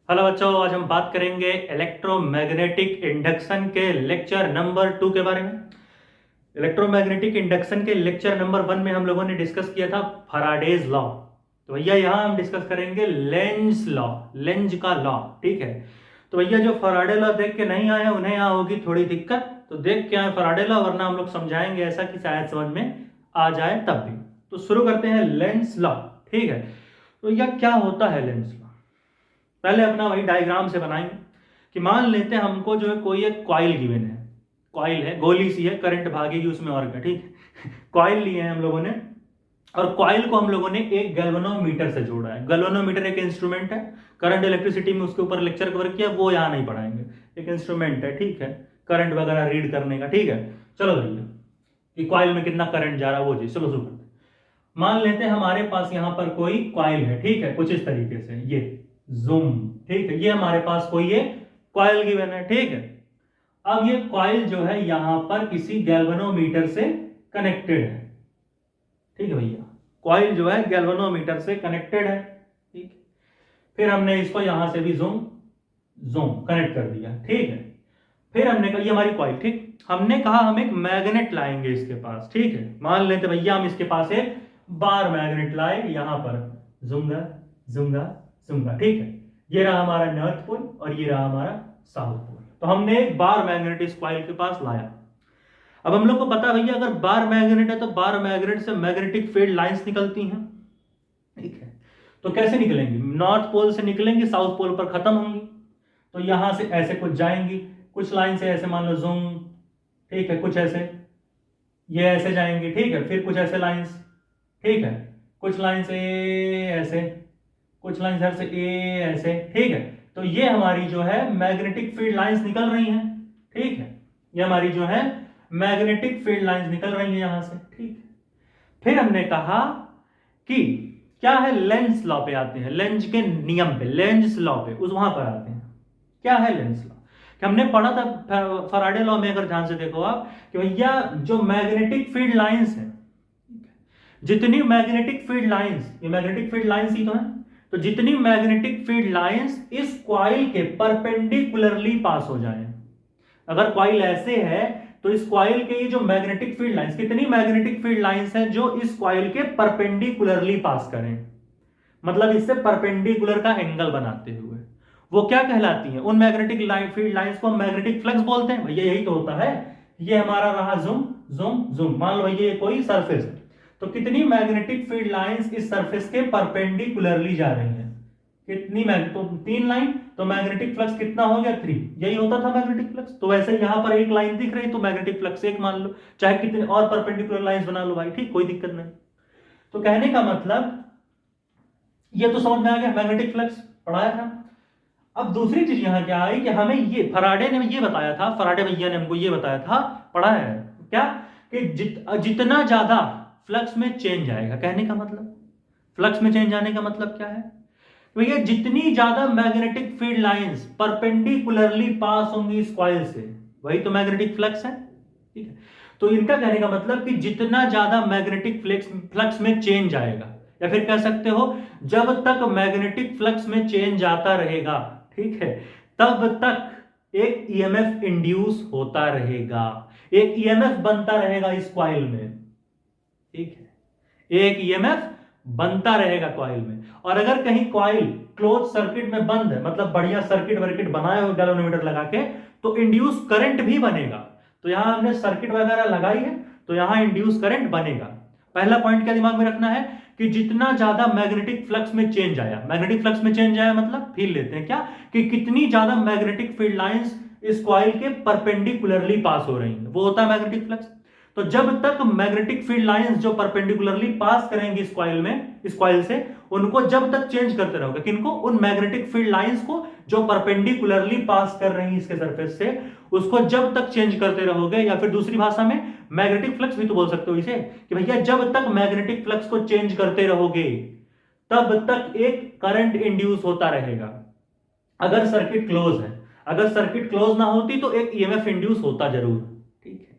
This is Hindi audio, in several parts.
हेलो बच्चों, आज हम बात करेंगे इलेक्ट्रोमैग्नेटिक इंडक्शन के लेक्चर नंबर 2 के बारे में। इलेक्ट्रोमैग्नेटिक इंडक्शन के लेक्चर नंबर 1 में हम लोगों ने डिस्कस किया था फैराडेज लॉ। तो भैया यहाँ हम डिस्कस करेंगे लेंज लॉ, लेंज का लॉ। ठीक है, तो भैया जो फैराडे लॉ देख के नहीं आए उन्हें यहाँ होगी थोड़ी दिक्कत, तो देख के आए फैराडे लॉ, वरना हम लोग समझाएंगे ऐसा कि शायद समझ में आ जाए तब भी। तो शुरू करते हैं लेंज लॉ। ठीक है, तो यह क्या होता है लेंज लॉ? पहले अपना वही डायग्राम से बनाएंगे कि मान लेते हैं हमको जो है कोई एक कॉइल गिवन है, कॉइल है, गोली सी है, करंट भागेगी उसमें और क्या। ठीक है, कॉइल लिए हैं हम लोगों ने और कॉइल को हम लोगों ने एक गैल्वेनोमीटर से जोड़ा है। गैल्वेनोमीटर एक इंस्ट्रूमेंट है, करंट इलेक्ट्रिसिटी में उसके ऊपर लेक्चर कवर किया, वो यहाँ नहीं पढ़ाएंगे। एक इंस्ट्रूमेंट है, ठीक है, करंट वगैरह रीड करने का। ठीक है, चलो भैया कि कॉइल में कितना करंट जा रहा है वो चीज, चलो शुरू करते हैं। मान लेते हैं हमारे पास यहाँ पर कोई कॉइल है, ठीक है, कुछ इस तरीके से, ये जूम, ठीक है, ये हमारे पास कोई ये कॉइल गिवन है। ठीक है, अब ये कॉइल जो है यहां पर किसी गैल्वेनोमीटर से कनेक्टेड है। ठीक है भैया, कॉइल जो है गैल्वेनोमीटर से कनेक्टेड है। ठीक, फिर हमने इसको यहां से भी जूम जूम कनेक्ट कर दिया। ठीक है, फिर हमने कहा ये हमारी कॉइल, ठीक, हमने कहा हम एक मैग्नेट लाएंगे इसके पास। ठीक है, मान लेते भैया हम इसके पास एक बार मैग्नेट लाए, यहां पर जूंगा जूंगा जूंगा। ठीक है, ये रहा हमारा नॉर्थ पोल और ये रहा हमारा साउथ पोल। तो हमने एक बार मैग्नेट इस कॉइल के पास लाया। अब हम लोग को पता है भैया अगर बार मैग्नेट है तो बार मैग्नेट से मैग्नेटिक फील्ड लाइंस निकलती हैं। ठीक है, तो कैसे निकलेंगी? नॉर्थ पोल से निकलेंगी, साउथ पोल पर खत्म होंगी। तो यहां से ऐसे कुछ जाएंगी, कुछ लाइन से ऐसे मान लो जूम, ठीक है, कुछ ऐसे ये ऐसे जाएंगे। ठीक है, फिर कुछ ऐसे लाइंस, ठीक है, कुछ लाइन से ऐसे, कुछ लाइन इधर से ए ऐसे। ठीक है, तो ये हमारी जो है मैग्नेटिक फील्ड लाइंस निकल रही हैं। ठीक है, ये हमारी जो है मैग्नेटिक फील्ड लाइंस निकल रही हैं यहां से। ठीक है, फिर हमने कहा कि क्या है, लेंज लॉ पे आते हैं, लेंज के नियम पे, लेंज लॉ पे, उस वहां पर आते हैं। क्या है लेंज लॉ? कि हमने पढ़ा था फैराडे लॉ में, अगर ध्यान से देखो आप, कि भैया जो मैग्नेटिक फील्ड लाइंस है, जितनी मैग्नेटिक फील्ड लाइंस, ये मैग्नेटिक फील्ड लाइंस ही तो है, तो जितनी मैग्नेटिक फील्ड लाइंस इस कॉइल के परपेंडिकुलरली पास हो जाएं, अगर कॉइल ऐसे है तो इस कॉइल के ये जो मैग्नेटिक फील्ड लाइंस, कितनी मैग्नेटिक फील्ड लाइंस हैं जो इस कॉइल के परपेंडिकुलरली पास करें, मतलब इससे परपेंडिकुलर का एंगल बनाते हुए, वो क्या कहलाती हैं? उन मैग्नेटिक फील्ड लाइंस को हम मैग्नेटिक फ्लक्स बोलते हैं। भैया यही तो होता है। ये हमारा रहा जूम जूम जूम, मान लो भैया ये कोई सरफेस है, तो कितनी मैग्नेटिक फील्ड लाइंस इस सरफेस के परपेंडिकुलरली जा रही हैं? कितनी तो 3 लाइन, तो मैग्नेटिक फ्लक्स कितना हो गया? 3। यही होता था मैग्नेटिक फ्लक्स। तो वैसे यहां पर एक लाइन दिख रही तो मैग्नेटिक फ्लक्स एक मान लो, चाहे कितने और परपेंडिकुलर लाइंस बना लो भाई, ठीक, कोई दिक्कत नहीं। तो कहने का मतलब ये तो समझ में आ गया, मैग्नेटिक फ्लक्स पढ़ाया था। अब दूसरी चीज यहां क्या आई कि हमें ये फराडे ने ये बताया था, फराडे भैया ने हमको ये बताया था, पढ़ा है क्या, कि जितना ज्यादा फ्लक्स में चेंज आएगा, कहने का मतलब फ्लक्स में चेंज आने का मतलब क्या है भैया, जितनी ज्यादा मैग्नेटिक फील्ड लाइंस परपेंडिकुलरली पास होंगी इस कॉइल से, वही तो मैग्नेटिक फ्लक्स है। ठीक है, तो इनका कहने का मतलब कि जितना ज्यादा मैग्नेटिक फ्लक्स में चेंज आएगा, या फिर कह सकते हो जब तक मैग्नेटिक फ्लक्स में चेंज आता रहेगा, ठीक है, तब तक एक ईएमएफ इंड्यूस होता रहेगा, एक ईएमएफ बनता रहेगा इस कॉइल में। ठीक है, एक ईएमएफ बनता रहेगा कॉइल में। और अगर कहीं कॉइल क्लोज सर्किट में बंद है, मतलब बढ़िया सर्किट वर्किट बनाए हो गैल्वेनोमीटर लगा के, तो इंड्यूस करंट भी बनेगा। तो यहां हमने सर्किट वगैरह लगाई है तो यहां इंड्यूस करंट बनेगा। पहला पॉइंट क्या दिमाग में रखना है कि जितना ज्यादा मैग्नेटिक फ्लक्स में चेंज आया, मैग्नेटिक फ्लक्स में चेंज आया मतलब फील लेते हैं क्या, कि कितनी ज्यादा मैग्नेटिक फील्ड लाइंस इस कॉइल के परपेंडिकुलरली पास हो रही है, वो होता है मैग्नेटिक फ्लक्स। तो जब तक मैग्नेटिक फील्ड लाइंस जो परपेंडिकुलरली पास करेंगे इस कॉइल में, इस कॉइल से, उनको जब तक चेंज करते रहोगे, किनको? उन मैग्नेटिक फील्ड लाइंस को जो परपेंडिकुलरली पास कर रही है इसके सरफेस से, उसको जब तक चेंज करते रहोगे, या फिर दूसरी भाषा में मैग्नेटिक फ्लक्स भी तो बोल सकते हो इसे, कि भैया जब तक मैग्नेटिक फ्लक्स को चेंज करते रहोगे तब तक एक करंट इंड्यूस होता रहेगा। अगर सर्किट क्लोज है, अगर सर्किट क्लोज ना होती तो एक ईएमएफ इंड्यूस होता जरूर। ठीक है,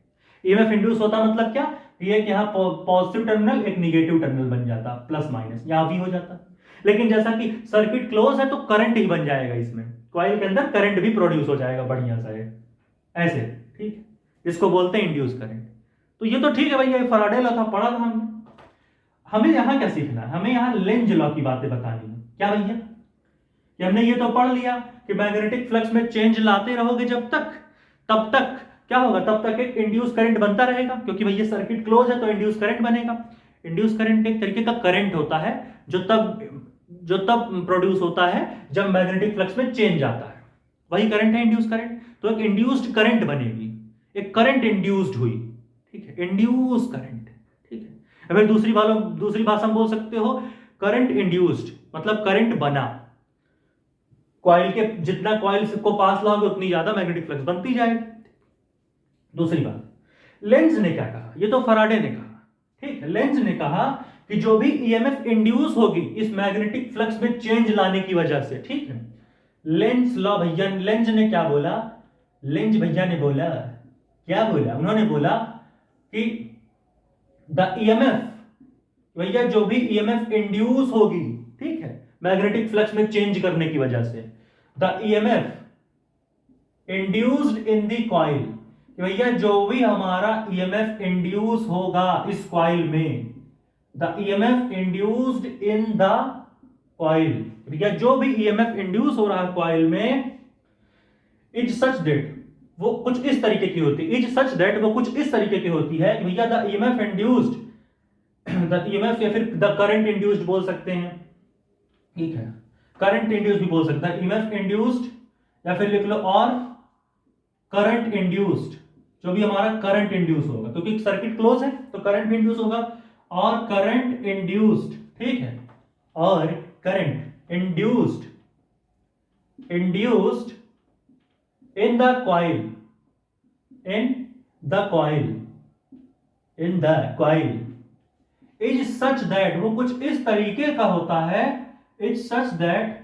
ईएमएफ इंड्यूस होता मतलब क्या, ये कि यहां पॉजिटिव टर्मिनल एक निगेटिव टर्मिनल बन जाता, प्लस माइनस यहां भी हो जाता। लेकिन जैसा कि सर्किट क्लोज है तो करंट ही बन जाएगा, इसमें कॉइल के अंदर करंट भी प्रोड्यूस हो जाएगा बढ़िया सा ऐसे, ठीक है, इसको बोलते हैं इंड्यूस करंट। तो ये तो ठीक है भैया, फैराडे लॉ था, पढ़ा था हमने। हमें यहां क्या सीखना है, हमें यहां लेंज लॉ की बातें बतानी है। क्या भैया, कि हमने ये तो पढ़ लिया कि मैग्नेटिक फ्लक्स में चेंज लाते रहोगे जब तक, तब तक क्या होगा, तब तक एक इंड्यूस करंट बनता रहेगा, क्योंकि भैया सर्किट क्लोज है तो इंड्यूस करंट बनेगा। इंड्यूस करंट एक तरीके का करंट होता है जो तब प्रोड्यूस होता है जब मैग्नेटिक फ्लक्स में चेंज आता है, वही करंट है इंड्यूस करंट। तो एक इंड्यूस्ड करंट बनेगी, एक करंट इंड्यूस्ड हुई, ठीक है, इंड्यूस करंट, ठीक है। फिर दूसरी भाषा में बोल सकते हो करंट इंड्यूस्ड, मतलब करंट बना। कॉइल के जितना कॉइल को पास लाओगे उतनी ज्यादा मैग्नेटिक फ्लक्स बनती जाएगी। दूसरी बात, लेंज ने क्या कहा, ये तो फैराडे ने कहा, ठीक है। लेंज ने कहा कि जो भी ईएमएफ इंड्यूस होगी इस मैग्नेटिक फ्लक्स में चेंज लाने की वजह से, ठीक है। लेंज लॉ भैया, लेंज ने क्या बोला, लेंज भैया ने बोला, क्या बोला, उन्होंने बोला कि द ईएमएफ, भैया जो भी ईएमएफ इंड्यूस होगी, ठीक है, मैग्नेटिक फ्लक्स में चेंज करने की वजह से, the EMF induced in the coil, भैया जो भी हमारा ईएमएफ इंड्यूस होगा इस कॉइल में, the EMF induced in the coil, भैया जो भी ईएमएफ इंड्यूस हो रहा है कॉइल में, इज सच दैट, वो कुछ इस तरीके की होती है, इज सच दैट वो कुछ इस तरीके की होती है कि भैया the EMF induced, the EMF या फिर द करंट इंड्यूस्ड बोल सकते हैं, ठीक है, करंट इंड्यूस्ड भी बोल सकता है, ईएमएफ इंड्यूस्ड या फिर लिख लो और करंट इंड्यूस्ड, जो भी हमारा करंट इंड्यूस होगा, क्योंकि सर्किट क्लोज है तो करंट भी इंड्यूस होगा, और करंट इंड्यूस्ड, ठीक है, और current induced in the coil, in the coil is such that, वो कुछ इस तरीके का होता है, is such that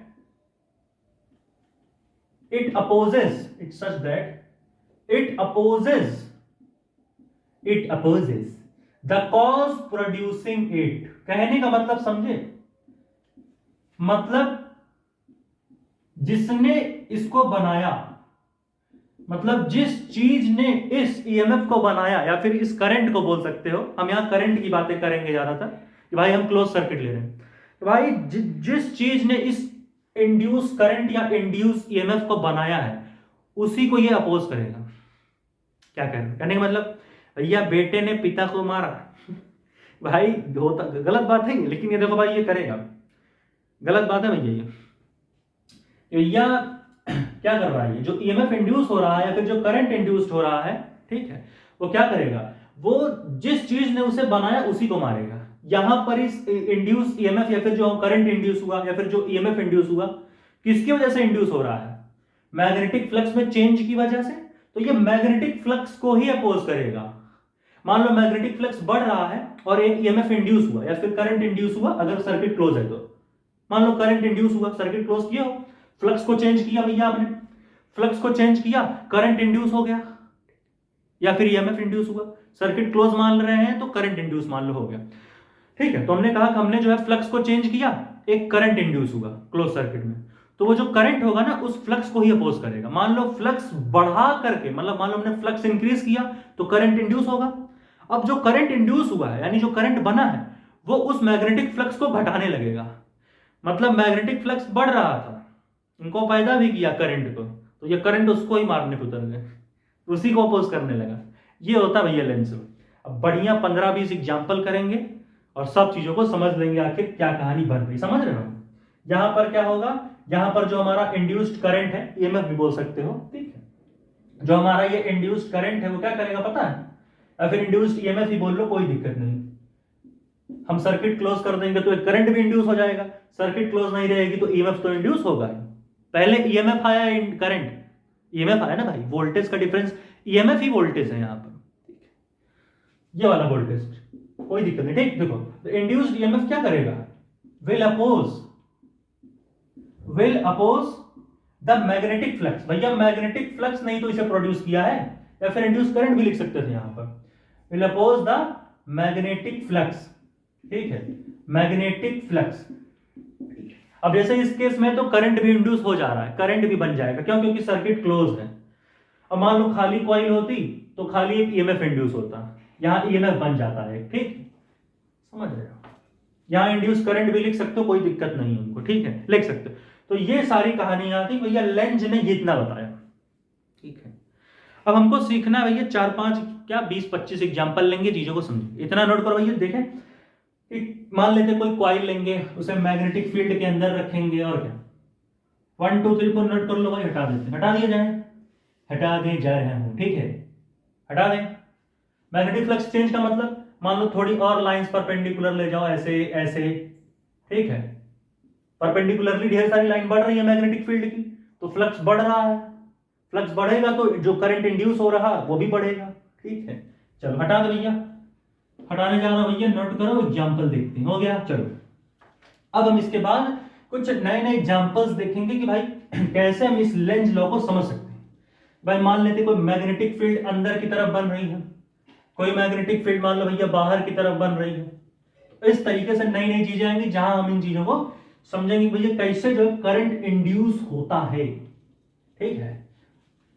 it opposes, it such that it opposes the cause producing it। कहने का मतलब समझे, मतलब जिसने इसको बनाया, मतलब जिस चीज ने इस ईएमएफ को बनाया या फिर इस करंट को बोल सकते हो, हम यहां करंट की बातें करेंगे ज्यादातर कि भाई हम क्लोज सर्किट ले रहे हैं, तो भाई जिस चीज ने इस इंड्यूस करंट या इंड्यूस ईएमएफ को बनाया है उसी को ये अपोज करेगा। क्या कहने का मतलब, भैया बेटे ने पिता को मारा भाई होता गलत बात है, लेकिन ये देखो भाई ये करेगा, गलत बात है भैया ये भैया क्या कर रहा है, ये जो ईएमएफ इंड्यूस हो रहा है या फिर जो करंट इंड्यूस्ड हो रहा है, ठीक है, वो क्या करेगा, वो जिस चीज ने उसे बनाया उसी को मारेगा। यहां पर इस इंड्यूस ईएमएफ या फिर जो करंट इंड्यूस हुआ या फिर जो ईएमएफ इंड्यूस हुआ, किसकी वजह से इंड्यूस हो रहा है, मैग्नेटिक फ्लक्स में चेंज की वजह से, तो ये मैग्नेटिक फ्लक्स को ही अपोज करेगा। मान लो मैग्नेटिक फ्लक्स बढ़ रहा है और एक ईएमएफ इंड्यूस हुआ या फिर करंट इंड्यूस हुआ, अगर सर्किट क्लोज है तो मान लो करंट इंड्यूस हुआ, सर्किट क्लोज किया हो, फ्लक्स को चेंज किया भैया आपने, फ्लक्स को चेंज किया, करंट इंड्यूस हो गया या फिर ईएमएफ इंड्यूस हुआ, सर्किट क्लोज मान रहे हैं तो करंट इंड्यूस मान लो हो गया, ठीक है। तो हमने कहा कि हमने जो है फ्लक्स को चेंज किया, एक करंट इंड्यूस हुआ क्लोज सर्किट में, तो वो जो करंट होगा ना उस फ्लक्स को ही अपोज करेगा। मान लो फ्लक्स बढ़ा करके, मतलब मान लो हमने फ्लक्स इंक्रीज किया तो करंट इंड्यूस होगा, अब जो करंट इंड्यूस हुआ है यानी जो करंट बना है वो उस मैग्नेटिक फ्लक्स को घटाने लगेगा, मतलब मैग्नेटिक फ्लक्स बढ़ रहा था, उनको पैदा भी किया करंट को, तो ये करंट उसको ही मारने को उतर गए, उसी को अपोज करने लगा। ये होता भैया लेंज लॉ। अब बढ़िया 15-20 एग्जाम्पल करेंगे और सब चीजों को समझ लेंगे आखिर क्या कहानी बन रही, समझ रहे हो। यहां पर क्या होगा, यहां पर जो हमारा इंड्यूस्ड करंट है, ईएमएफ भी बोल सकते हो, ठीक है, जो हमारा ये इंड्यूस्ड करंट है वो क्या करेगा पता है, या फिर इंड्यूस्ड ईएमएफ ही बोल लो, कोई दिक्कत नहीं। हम सर्किट क्लोज कर देंगे तो एक करंट भी इंड्यूस हो जाएगा, सर्किट क्लोज नहीं रहेगी तो ईएमएफ तो इंड्यूस होगा। पहले ईएमएफ आया, करंट, ईएमएफ आया ना भाई, वोल्टेज का डिफरेंस, ईएमएफ ही वोल्टेज है यहां पर, ये वाला वोल्टेज, कोई दिक्कत नहीं, ठीक। देखो इंड्यूस्ड ईएमएफ क्या करेगा, will oppose the magnetic flux. भैया मैग्नेटिक फ्लक्स नहीं तो इसे प्रोड्यूस किया है, या फिर इंड्यूस करंट भी लिख सकते थे यहां पर, will oppose the magnetic flux, ठीक है, मैग्नेटिक फ्लक्स, अब जैसे इस केस में तो करंट भी इंड्यूस हो जा रहा है, करंट भी बन जाएगा, क्यों? क्योंकि सर्किट क्लोज है। अब मान लो खाली कॉइल होती तो खाली एक ईएमएफ इंड्यूस होता, यहाँ ईएमएफ बन जाता है, ठीक, समझ रहे हो? यहाँ इंड्यूस करंट भी लिख सकते हो, कोई दिक्कत नहीं है उनको, ठीक है, लिख सकते हो। तो ये सारी कहानियां थी भैया, लेंज ने ये इतना बताया, ठीक है। अब हमको सीखना है भैया 4-5 क्या 20-25 एग्जाम्पल लेंगे, चीजों को समझिए, इतना नोट करो भैया। देखें, मान लेते कोई कॉइल लेंगे, उसे मैग्नेटिक फील्ड के अंदर रखेंगे, और क्या 1 2 3 4 नोट कर लो भाई, हटा देते, हटा दिया जाए, हटा दे जा रहा हूं, ठीक है, हटा दें। मैग्नेटिक फ्लक्स चेंज का मतलब, मान लो थोड़ी और लाइंस परपेंडिकुलर ले जाओ, ऐसे ऐसे, ठीक है, परपेंडिकुलरली ढेर सारी लाइन बढ़ रही है मैग्नेटिक फील्ड की, तो फ्लक्स बढ़ रहा है, फ्लक्स बढ़ेगा तो जो करंट इंड्यूस हो रहा वो भी बढ़ेगा, ठीक है। चलो हटा दो भैया, हटाने जा रहा हूं भैया, नोट करो, एग्जाम्पल देखते हैं, हो गया। चलो अब हम इसके बाद कुछ नए नए एग्जाम्पल्स देखेंगे कि भाई कैसे हम इस लेंज लॉ को समझ सकते हैं। भाई मान लेते कोई मैग्नेटिक फील्ड अंदर की तरफ बन रही है, कोई मैग्नेटिक फील्ड मान लो भैया बाहर की तरफ बन रही है। इस तरीके से नई नई चीजें आएंगी जहां हम इन चीजों को समझेंगे भैया कैसे जो करंट इंड्यूस होता है, ठीक है।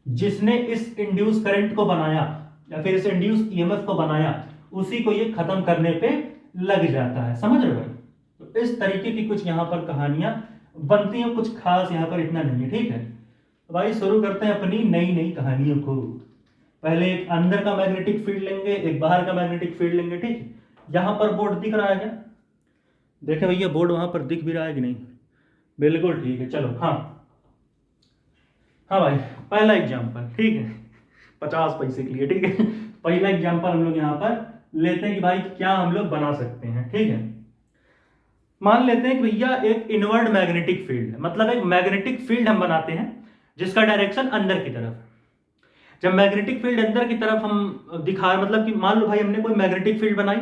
जिसने इस इंड्यूस करंट को बनाया या फिर इस इंड्यूस ईएमएफ को बनाया, उसी को ये खत्म करने पे लग जाता है, समझ रहे हो भाई? तो इस तरीके की कुछ यहाँ पर कहानियां बनती हैं, कुछ खास यहाँ पर इतना नहीं है, ठीक है। तो भाई शुरू करते हैं अपनी नई नई कहानियों को। पहले एक अंदर का मैग्नेटिक फील्ड लेंगे, एक बाहर का मैग्नेटिक फील्ड लेंगे, ठीक है। यहां पर बोर्ड दिख रहा है क्या? देखे भैया बोर्ड वहां पर दिख भी रहा है कि नहीं? बिल्कुल ठीक है, चलो। हाँ हाँ भाई, पहला एग्जाम्पल, ठीक है, 50 पैसे के लिए, ठीक है। पहला एग्जाम्पल हम लोग यहाँ पर लेते हैं कि भाई क्या हम लोग बना सकते हैं, ठीक है। मान लेते हैं कि भैया एक इनवर्ड मैग्नेटिक फील्ड है, मतलब एक मैग्नेटिक फील्ड हम बनाते हैं जिसका डायरेक्शन अंदर की तरफ है। जब मैग्नेटिक फील्ड अंदर की तरफ हम दिखा, मतलब कि मान लो भाई हमने कोई मैग्नेटिक फील्ड बनाई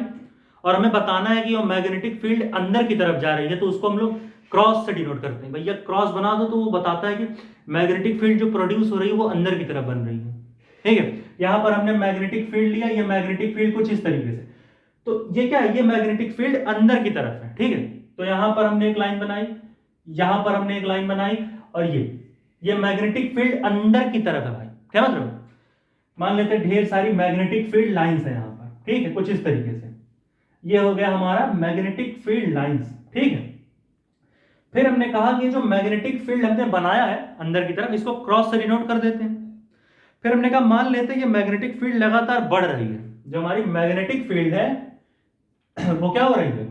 और हमें बताना है कि वो मैग्नेटिक फील्ड अंदर की तरफ जा रही है, तो उसको हम लोग क्रॉस से डिनोट करते हैं। भैया क्रॉस बना दो तो वो बताता है कि मैग्नेटिक फील्ड जो प्रोड्यूस हो रही है वो अंदर की तरफ बन रही है, ठीक है। यहां पर हमने मैग्नेटिक फील्ड लिया, ये मैग्नेटिक फील्ड कुछ इस तरीके से, तो ये क्या है, ये मैग्नेटिक फील्ड अंदर की तरफ है, ठीक है। तो यहां पर हमने एक लाइन बनाई, यहां पर हमने एक लाइन बनाई, और ये मैग्नेटिक फील्ड अंदर की तरफ है भाई, क्या मतलब? मान लेते हैं ढेर सारी मैग्नेटिक फील्ड लाइंस है यहां पर, ठीक है, कुछ इस तरीके से। ये हो गया हमारा मैग्नेटिक फील्ड लाइंस, ठीक है। फिर हमने कहा कि जो मैग्नेटिक फील्ड हमने बनाया है अंदर की तरफ, इसको क्रॉस से डिनोट कर देते हैं। फिर हमने कहा मान लेते हैं ये मैग्नेटिक फील्ड लगातार बढ़ रही है, जो हमारी मैग्नेटिक फील्ड है वो क्या हो रही है,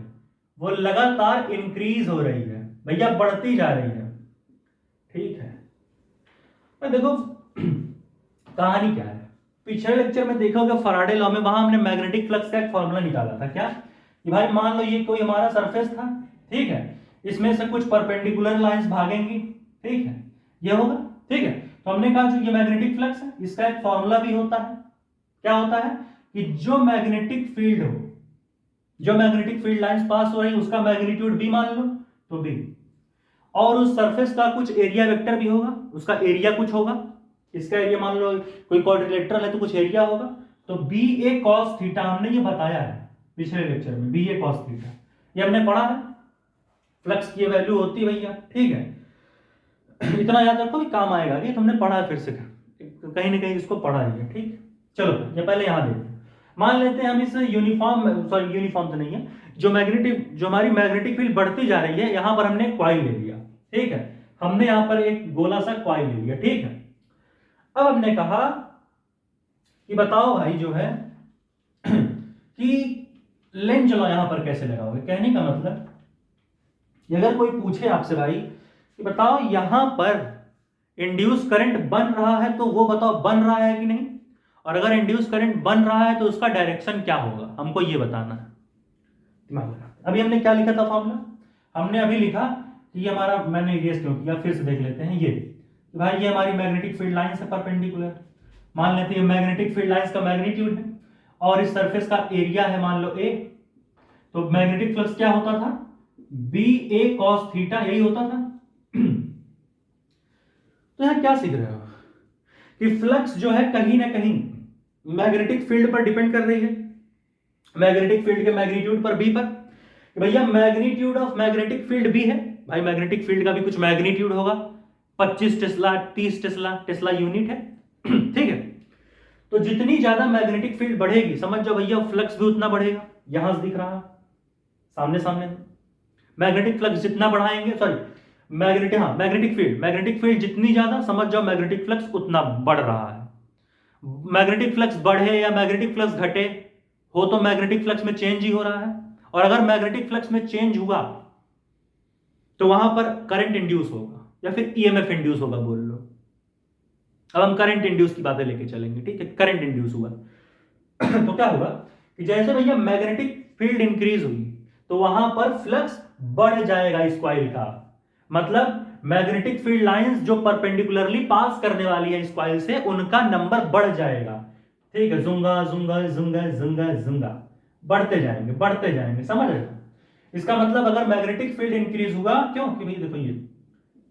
वो लगातार इंक्रीज हो रही है, भैया बढ़ती जा रही है, ठीक है। तो देखो कहानी क्या है, पिछले लेक्चर में देखा होगा फैराडे लॉ में, वहां हमने मैग्नेटिक फ्लक्स का एक फॉर्मूला निकाला था, क्या कि भाई मान लो ये कोई हमारा सरफेस था, ठीक है, इसमें से कुछ परपेंडिकुलर लाइंस भागेंगी, ठीक है, ये होगा, ठीक है। तो हमने कहा जो ये मैग्नेटिक फ्लक्स है इसका एक फॉर्मूला भी होता है, क्या होता है कि जो मैग्नेटिक फील्ड हो, जो मैग्नेटिक फील्ड लाइंस पास हो रही है उसका मैग्नीट्यूड बी मान लो तो बी, और उस सरफेस का कुछ एरिया वेक्टर भी होगा, उसका एरिया कुछ होगा, इसका एरिया मान लो कोई क्वाड्रिलेटरल है तो कुछ एरिया होगा, तो बी ए कॉस थीटा हमने ये बताया है पिछले लेक्चर में, बी ए कॉस थीटा ये हमने पढ़ा है, फ्लक्स की वैल्यू होती है भैया, ठीक है। इतना याद रखो भी काम आएगा, ये तुमने पढ़ा है, फिर से कहीं ना कहीं इसको पढ़ा ही है, ठीक। चलो ये पहले यहां देखते हैं, मान लेते हैं हम इस यूनिफॉर्म, सॉरी यूनिफॉर्म तो नहीं है, जो हमारी मैग्नेटिक फील्ड बढ़ती जा रही है, यहां पर हमने कॉइल ले लिया, ठीक है, हमने यहां पर एक गोला सा कॉइल ले लिया, ठीक है। अब हमने कहा कि बताओ भाई जो है कि लेंज लॉ यहां पर कैसे लगाओगे, कहने का मतलब अगर कोई पूछे आपसे भाई कि बताओ यहां पर इंड्यूस करंट बन रहा है, तो वो बताओ बन रहा है कि नहीं, और अगर इंड्यूस करंट बन रहा है तो उसका डायरेक्शन क्या होगा, हमको ये बताना है। अभी हमने क्या लिखा था फॉर्मूला, हमने अभी लिखा कि ये हमारा, मैंने इरेज क्यों किया, फिर से देख लेते हैं, ये भाई ये हमारी मैग्नेटिक फील्ड लाइन से परपेंडिकुलर, मान लेते हैं मैग्नेटिक फील्ड लाइंस का मैग्नीट्यूड है और इस सरफेस का एरिया है मान लो ए, तो मैग्नेटिक फ्लक्स क्या होता था, बी ए कॉस थीटा, यही होता था। तो यहां क्या सीख रहे हो कि फ्लक्स जो है कहीं ना कहीं मैग्नेटिक फील्ड पर डिपेंड कर रही है, मैग्नेटिक फील्ड के मैग्नीट्यूड पर, बी पर। भैया magnitude of magnetic field B है, भाई मैग्नेटिक फील्ड का भी कुछ मैग्नीट्यूड होगा, 25 टेस्ला, 30 टेस्ला, टेस्ला यूनिट है। ठीक है, तो जितनी ज्यादा मैग्नेटिक फील्ड बढ़ेगी, समझ जाओ भैया फ्लक्स भी उतना बढ़ेगा। यहां से दिख रहा है सामने सामने, मैग्नेटिक फ्लक्स जितना बढ़ाएंगे, सॉरी मैग्नेटिक फील्ड जितनी ज्यादा, समझ जाओ मैग्नेटिक फ्लक्स उतना बढ़ रहा है। मैग्नेटिक फ्लक्स बढ़े या मैग्नेटिक फ्लक्स घटे, हो तो मैग्नेटिक फ्लक्स में चेंज ही हो रहा है, और अगर मैग्नेटिक फ्लक्स में चेंज हुआ तो वहां पर करंट इंड्यूस होगा या फिर ईएमएफ इंड्यूस होगा, बोल लो। अब हम करंट इंड्यूस की बातें लेके चलेंगे, ठीक है। करंट इंड्यूस हुआ तो क्या होगा कि जैसे भैया मैग्नेटिक फील्ड इंक्रीज हुई तो वहां पर फ्लक्स बढ़ जाएगा इस कॉइल का, मतलब मैग्नेटिक फील्ड लाइंस जो परपेंडिकुलरली पास करने वाली है इस कॉइल से, उनका नंबर बढ़ जाएगा। ठीक है, जुंगा जुंगा जुंगा जुंगा जुंगा बढ़ते जाएंगे, समझ रहे हो। इसका मतलब अगर मैग्नेटिक फील्ड इंक्रीज हुआ, क्यों कि भाई देखो ये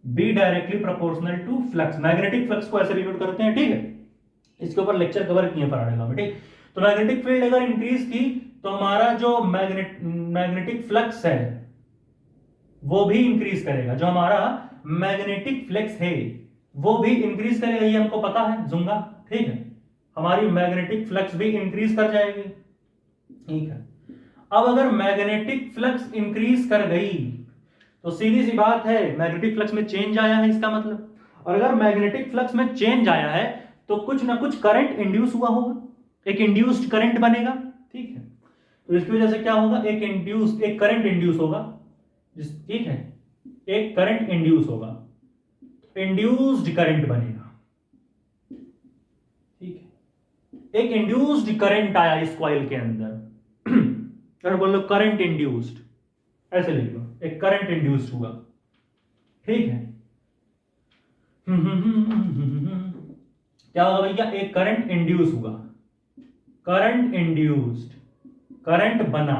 B directly proportional to flux, magnetic flux को ऐसे डिनोट करते हैं, ठीक है। इसके ऊपर लेक्चर कवर किए फराडे लॉ में, ठीक। तो मैग्नेटिक फील्ड अगर इंक्रीज की तो हमारा जो मैग्नेटिक फ्लक्स है वो भी इंक्रीज करेगा, जो हमारा मैग्नेटिक फ्लक्स है वो भी इंक्रीज करेगा, ये हमको पता है जुंगा, ठीक है। हमारी मैग्नेटिक फ्लक्स भी इंक्रीज कर जाएगी, ठीक है। अब अगर मैग्नेटिक फ्लक्स इंक्रीज कर गई तो सीधी सी बात है मैग्नेटिक फ्लक्स में चेंज आया है इसका मतलब, और अगर मैग्नेटिक फ्लक्स में चेंज आया है तो कुछ ना कुछ करंट इंड्यूस हुआ होगा, एक इंड्यूस्ड करंट बनेगा, ठीक है। तो इसकी वजह से क्या होगा, एक करंट इंड्यूस होगा, ठीक है, एक करंट इंड्यूस होगा, इंड्यूस्ड करंट बनेगा, ठीक है। एक इंड्यूस्ड करंट आया इस कॉइल के अंदर, अगर बोल लो करंट इंड्यूस्ड, ऐसे लिख लो, एक करंट इंड्यूस्ड हुआ, ठीक है। क्या होगा भैया, एक करंट इंड्यूस हुआ, करंट इंड्यूस्ड, करंट बना।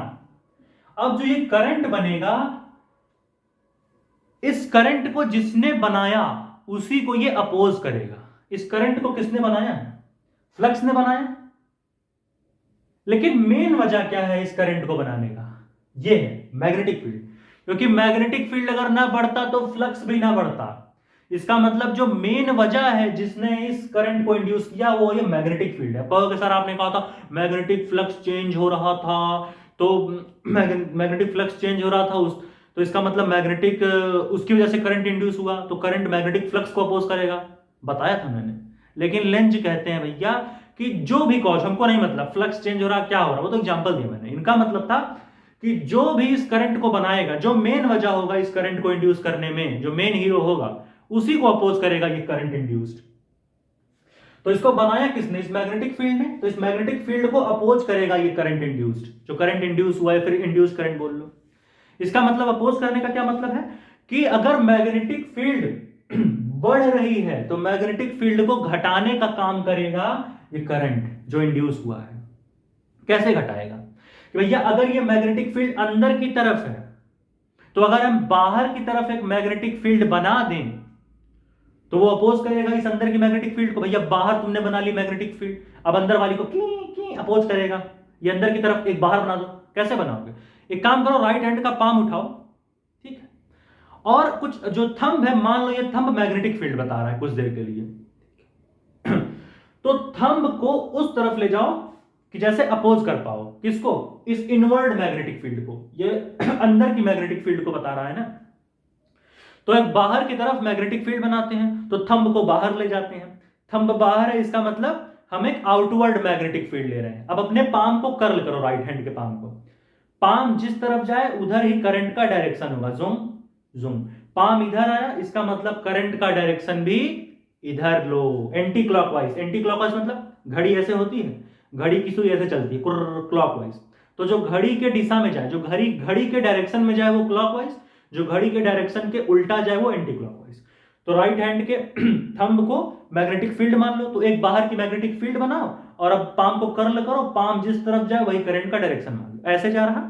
अब जो ये करंट बनेगा, इस करंट को जिसने बनाया उसी को ये अपोज करेगा। इस करंट को किसने बनाया, फ्लक्स ने बनाया, लेकिन मेन वजह क्या है इस करंट को बनाने का, ये है मैग्नेटिक फील्ड, क्योंकि मैग्नेटिक फील्ड अगर ना बढ़ता तो फ्लक्स भी ना बढ़ता। इसका मतलब जो मेन वजह है जिसने इस करंट को इंड्यूस किया वो ये मैग्नेटिक फील्ड है। पर सर आपने कहा था मैग्नेटिक फ्लक्स चेंज हो रहा था, तो मैग्नेटिक फ्लक्स चेंज हो रहा था तो इसका मतलब मैग्नेटिक उसकी वजह से करंट इंड्यूस हुआ, तो करंट मैग्नेटिक फ्लक्स को अपोज करेगा, बताया था मैंने। लेकिन लेंज कहते हैं भैया कि जो भी कॉज, हमको नहीं मतलब फ्लक्स चेंज हो रहा क्या हो रहा, वो तो एग्जांपल दिया मैंने। इनका मतलब था कि जो भी इस करंट को बनाएगा, जो मेन वजह होगा इस करंट को इंड्यूस करने में, जो मेन हीरो होगा उसी को अपोज करेगा ये करंट इंड्यूस्ड। तो इसको बनाया किसने, इस मैग्नेटिक फील्ड ने, तो इस मैग्नेटिक फील्ड को अपोज करेगा ये करंट इंड्यूस्ड, जो करंट इंड्यूस हुआ है, फिर इंड्यूस करंट बोल लो। इसका मतलब अपोज करने का क्या मतलब है कि अगर मैग्नेटिक फील्ड बढ़ रही है तो मैग्नेटिक फील्ड को घटाने का काम करेगा ये करंट जो इंड्यूस हुआ है। कैसे घटाएगा कि भैया अगर ये मैग्नेटिक फील्ड अंदर की तरफ है तो अगर हम बाहर की तरफ एक मैग्नेटिक फील्ड बना दें तो वो अपोज करेगा इस अंदर की मैग्नेटिक फील्ड को। भैया बाहर तुमने बना ली मैग्नेटिक फील्ड, अब अंदर वाली को की अपोज करेगा, ये अंदर की तरफ एक बाहर बना दो। कैसे बनाओगे, एक काम करो, राइट हैंड का पाम उठाओ, ठीक है, और कुछ जो थंब है, मान लो ये थंब मैग्नेटिक फील्ड बता रहा है कुछ देर के लिए तो थंब को उस तरफ ले जाओ कि जैसे अपोज कर पाओ, किसको, इस इनवर्ड मैग्नेटिक फील्ड को, ये अंदर की मैग्नेटिक फील्ड को बता रहा है ना। तो एक बाहर की तरफ मैग्नेटिक फील्ड बनाते हैं तो थंब को बाहर ले जाते हैं, थंब बाहर है, इसका मतलब हम एक आउटवर्ड मैग्नेटिक फील्ड ले रहे हैं। अब अपने पाम को कर्ल करो, राइट हैंड के पाम को, पाम जिस तरफ जाए उधर ही करंट का डायरेक्शन होगा, जूम जूम। पाम इधर आया, इसका मतलब करंट का डायरेक्शन भी इधर लो, एंटी क्लॉकवाइज। एंटी क्लॉकवाइज मतलब घड़ी ऐसे होती है, घड़ी की सुई ऐसे चलती है क्लॉकवाइज, तो जो घड़ी के दिशा में जाए, जो घड़ी के डायरेक्शन में जाए वो क्लॉकवाइज, जो घड़ी के डायरेक्शन के उल्टा जाए वो एंटी क्लॉकवाइज। तो राइट हैंड के थंब को मैग्नेटिक फील्ड मान लो, तो एक बाहर की मैग्नेटिक फील्ड बनाओ और अब पाम को कर्ल करो, पाम जिस तरफ जाए वही करंट का डायरेक्शन मान लो, ऐसे जा रहा,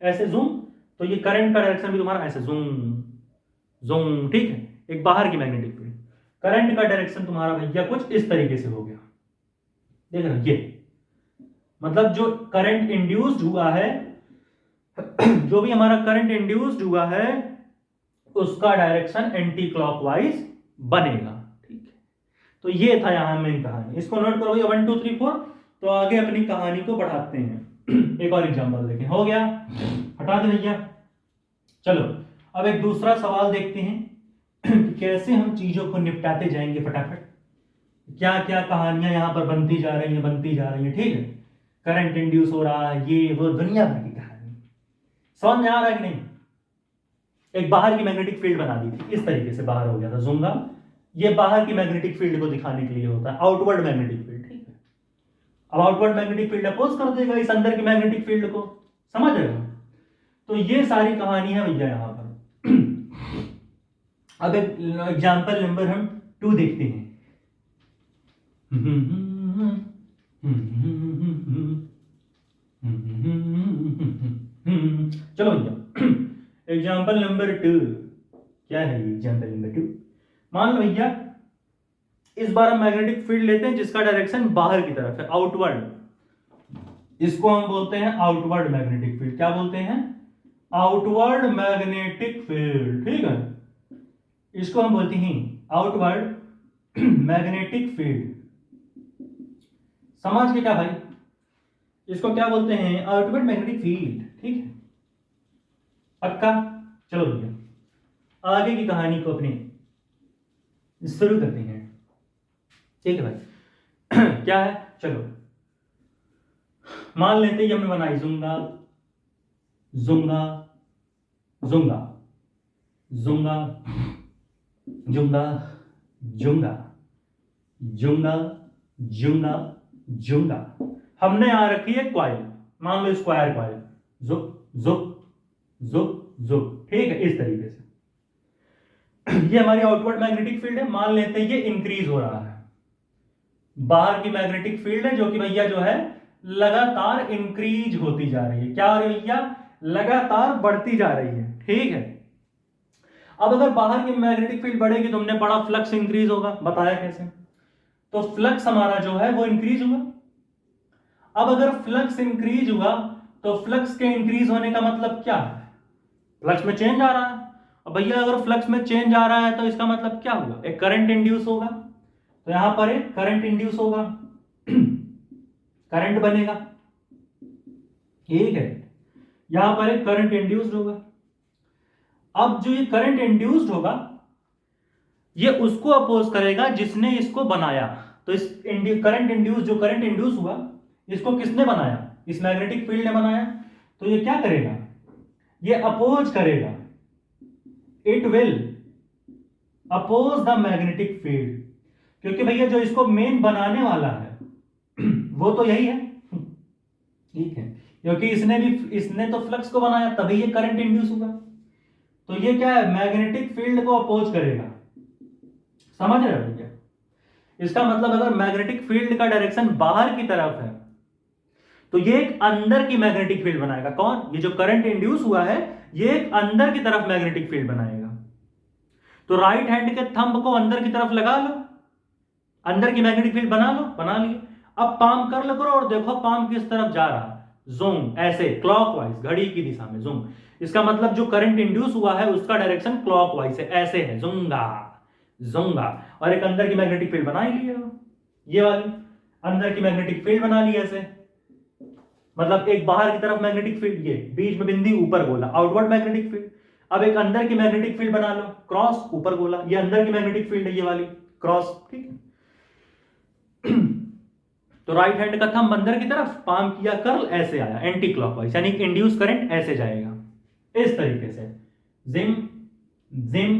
ऐसे जूम, तो ये करंट का डायरेक्शन भी तुम्हारा ऐसे जूम जूम, ठीक है। एक बाहर की मैग्नेटिक फील्ड, करंट का डायरेक्शन तुम्हारा भैया कुछ इस तरीके से हो गया, देख रहे हो, ये मतलब जो करंट इंड्यूस्ड हुआ है जो भी हमारा करंट इंड्यूस्ड हुआ है उसका डायरेक्शन एंटी क्लॉकवाइज बनेगा। ठीक है, तो ये था यहाँ मेन कहानी, इसको नोट करो भैया 1 2 3 4। तो आगे अपनी कहानी को बढ़ाते हैं। एक और एग्जांपल देखें, हो गया, हटा दे भैया। चलो अब एक दूसरा सवाल देखते हैं कि कैसे हम चीजों को निपटाते जाएंगे फटाफट। क्या क्या कहानियां यहाँ पर बनती जा रही हैं, बनती जा रही हैं। ठीक है, करंट इंड्यूस हो रहा है, ये वो दुनिया भर की कहानी। समझ में आ रहा है कि नहीं? एक बाहर की मैग्नेटिक फील्ड बना दी थी, इस तरीके से बाहर हो गया था जूंगा। ये बाहर की मैग्नेटिक फील्ड को दिखाने के लिए होता है, आउटवर्ड मैग्नेटिक फील्ड। ठीक है, अब आउटवर्ड मैग्नेटिक फील्ड अपोज कर देगा इस अंदर की मैग्नेटिक फील्ड को, समझ रहे हो? तो ये सारी कहानी है भैया यहाँ पर। अब एक एग्जाम्पल नंबर हम 2 देखते हैं। चलो भैया, एग्जाम्पल नंबर 2 क्या है? एग्जाम्पल नंबर 2, मान लो भैया इस बार हम मैग्नेटिक फील्ड लेते हैं जिसका डायरेक्शन बाहर की तरफ है, आउटवर्ड। इसको हम बोलते हैं आउटवर्ड मैग्नेटिक फील्ड। क्या बोलते हैं? Outward magnetic field. ठीक है, इसको हम बोलते हैं आउटवर्ड मैग्नेटिक फील्ड। समझ के क्या भाई? इसको क्या बोलते हैं? Outward magnetic field. ठीक है, पक्का? चलो भैया आगे की कहानी को अपनी शुरू करते हैं। ठीक है भाई। क्या है? चलो मान लेते हैं हमने बनाई जूंगा जूंगा जूंगा जूंगा जूंगा जूंगा जूंगा जूंगा जूंगा। हमने यहां रखी है क्वाइल, मान लो स्क्वायर क्वाइल, जुक जुक जुक जुक। ठीक है, इस तरीके से ये हमारी आउटवर्ड मैग्नेटिक फील्ड है। मान लेते हैं ये इंक्रीज हो रहा है, बाहर की मैग्नेटिक फील्ड है जो कि भैया जो है लगातार इंक्रीज होती जा रही है। क्या हो रही है भैया? लगातार बढ़ती जा रही है। ठीक है, अब अगर बाहर की मैग्नेटिक फील्ड बढ़ेगी तो हमने पढ़ा फ्लक्स इंक्रीज होगा, बताया कैसे? तो फ्लक्स हमारा जो है वो इंक्रीज हुआ। अब अगर फ्लक्स इंक्रीज हुआ तो फ्लक्स के इंक्रीज होने का मतलब क्या है? फ्लक्स में चेंज आ रहा है। अब भैया अगर फ्लक्स में चेंज आ रहा है तो इसका मतलब क्या होगा? एक करंट इंड्यूस होगा। तो यहां पर एक करंट इंड्यूस होगा, करंट बनेगा। ठीक है, यहां पर एक करंट इंड्यूस्ड होगा। अब जो ये करंट इंड्यूस्ड होगा ये उसको अपोज करेगा जिसने इसको बनाया। तो इस करंट इंड्यूस, जो करंट इंड्यूस हुआ इसको किसने बनाया? इस मैग्नेटिक फील्ड ने बनाया। तो ये क्या करेगा? ये अपोज करेगा, it will oppose the magnetic field, क्योंकि भैया जो इसको मेन बनाने वाला है वो तो यही है। ठीक है, क्योंकि इसने तो फ्लक्स को बनाया, तभी ये करंट इंड्यूस हुआ। तो ये क्या है? मैग्नेटिक फील्ड को अपोज करेगा। समझ रहे हो भैया? इसका मतलब अगर मैग्नेटिक फील्ड का डायरेक्शन बाहर की तरफ है तो ये एक अंदर की मैग्नेटिक फील्ड बनाएगा। कौन? ये जो करंट इंड्यूस हुआ है ये एक अंदर की तरफ मैग्नेटिक फील्ड बनाएगा। तो राइट हैंड के थंब को अंदर की तरफ लगा लो, अंदर की मैग्नेटिक फील्ड बना लो, बना लिए। अब पाम कर लो करो और देखो पाम किस तरफ जा रहा है, जूम, ऐसे क्लॉकवाइज, घड़ी की दिशा में जूम। इसका मतलब जो करंट इंड्यूस हुआ है उसका डायरेक्शन क्लॉकवाइज है, ऐसे है, जूंगा जूंगा। और एक अंदर की मैग्नेटिक फील्ड बना ही लिए, ये वाली अंदर की मैग्नेटिक फील्ड बना ली ऐसे। मतलब एक बाहर की तरफ मैग्नेटिक फील्ड, ये बीच में बिंदी, ऊपर गोला, आउटवर्ड मैग्नेटिक फील्ड। अब एक अंदर की मैग्नेटिक फील्ड बना लो, क्रॉस, ऊपर गोला, ये अंदर की मैग्नेटिक फील्ड है ये वाली, क्रॉस। ठीक है। तो राइट हैंड का थंब अंदर की तरफ, पाम किया कर्ल, ऐसे आया एंटी क्लॉकवाइज, यानी इंड्यूस करंट ऐसे जाएगा इस तरीके से, जिम जिम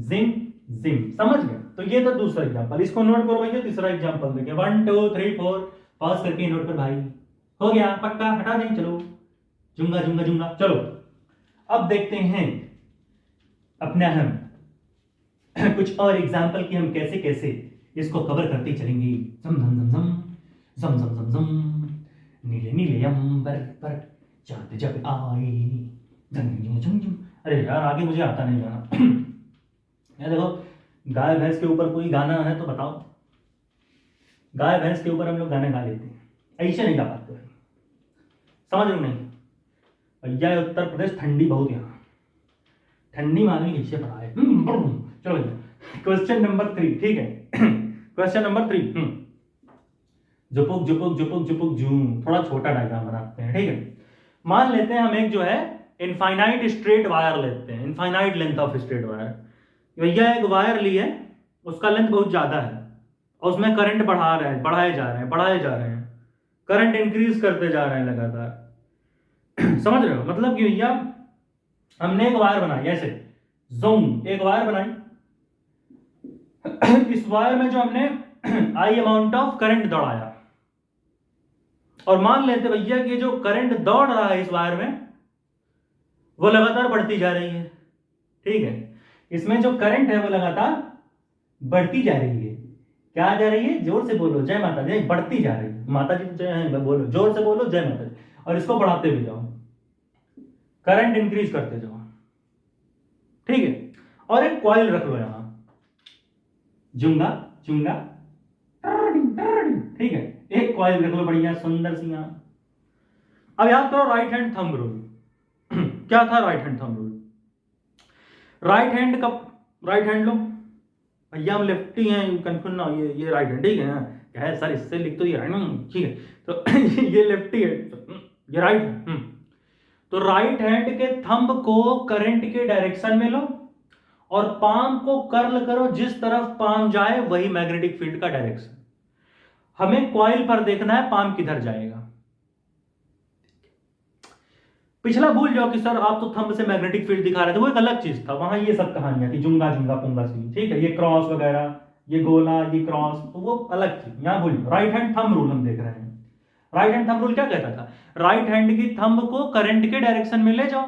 जिम जिम। समझ गए? तो ये तो दूसरा एग्जांपल, इसको नोट करो भैया। तीसरा एग्जांपल देखिए 1 2 3 4, पास करके नोट कर भाई। हो गया? पक्का? हटा दें? चलो, जुंगा जुंगा जुंगा। चलो अब देखते हैं अपने हम कुछ और एग्जांपल की, हम कैसे कैसे इसको कवर करते चलेंगे। जम जम जम जम जम जम जम जम, नीले नीले अंबर पर चांद जब आए, जम जम जम जम। अरे यार आगे मुझे आता नहीं गाना। यार देखो, गाय भैंस के ऊपर कोई गाना है तो बताओ। गाय भैंस के ऊपर हम लोग गाने गा लेते हैं, ऐसे नहीं गा पाते। समझ रहे नहीं भैया? उत्तर प्रदेश ठंडी बहुत यहाँ, ठंडी मालूम कैसे पढ़ा है। चलो भैया क्वेश्चन नंबर 3, ठीक है। क्वेश्चन नंबर 3, जुपुक जुपुक जुपुक जुपुक जू, थोड़ा छोटा डायग्राम बनाते हैं, ठीक है। मान लेते हैं हम एक जो है इनफाइनाइट स्ट्रेट वायर लेते हैं, infinite length of straight wire. भैया एक वायर ली है, उसका लेंथ बहुत ज्यादा है और उसमें करंट बढ़ा रहे हैं, बढ़ाए जा रहे हैं, करंट इंक्रीज करते जा रहे हैं लगातार। समझ रहे हो मतलब कि भैया हमने एक वायर बनाई ऐसे, जूम एक वायर बनाई। इस वायर में जो हमने आई अमाउंट ऑफ करंट दौड़ाया, और मान लेते भैया कि जो करंट दौड़ रहा है इस वायर में वो लगातार बढ़ती जा रही है, ठीक है। इसमें जो करंट है वो लगातार बढ़ती जा रही है। क्या जा रही है? जोर से बोलो जय माता दी। बढ़ती जा रही है, माता जी जय है बोलो, जोर से बोलो जय माता दी, और इसको बढ़ाते भी जाओ, करंट इंक्रीज करते जाओ, ठीक है। और एक कॉइल रख लो यहां, जुंगा जुंगा, ठीक है। एक कॉइल रख लो बढ़िया सुंदर सी यहां। अब याद करो राइट हैंड थंब रूल। क्या था right hand thumb rule? Right hand का राइट हैंड लो भैया, हम लेफ्टी हैं, कंफ्यूज ना, ये राइट हैंड, ठीक है ना। क्या है सर इससे लिख तो ये राइट, ठीक है। तो ये लेफ्टी है, ये राइट है। तो राइट हैंड के थंब को करंट के डायरेक्शन में लो और पाम को कर्ल करो, जिस तरफ पाम जाए वही मैग्नेटिक फील्ड का डायरेक्शन। हमें कॉइल पर देखना है पाम किधर जाएगा। पिछला भूल जाओ कि सर आप तो थंब से मैग्नेटिक फील्ड दिखा रहे थे, वो एक अलग चीज था, वहां ये सब कहानियां थी, जुंगा जुंगा पुंगा सी, ठीक है। ये क्रॉस वगैरह, ये गोला, ये क्रॉस, तो वो अलग थी। यहां भूल, राइट हैंड थंब रूल हम देख रहे हैं। राइट हैंड थंब रूल क्या कहता था? राइट हैंड की थंब को करंट के डायरेक्शन में ले जाओ,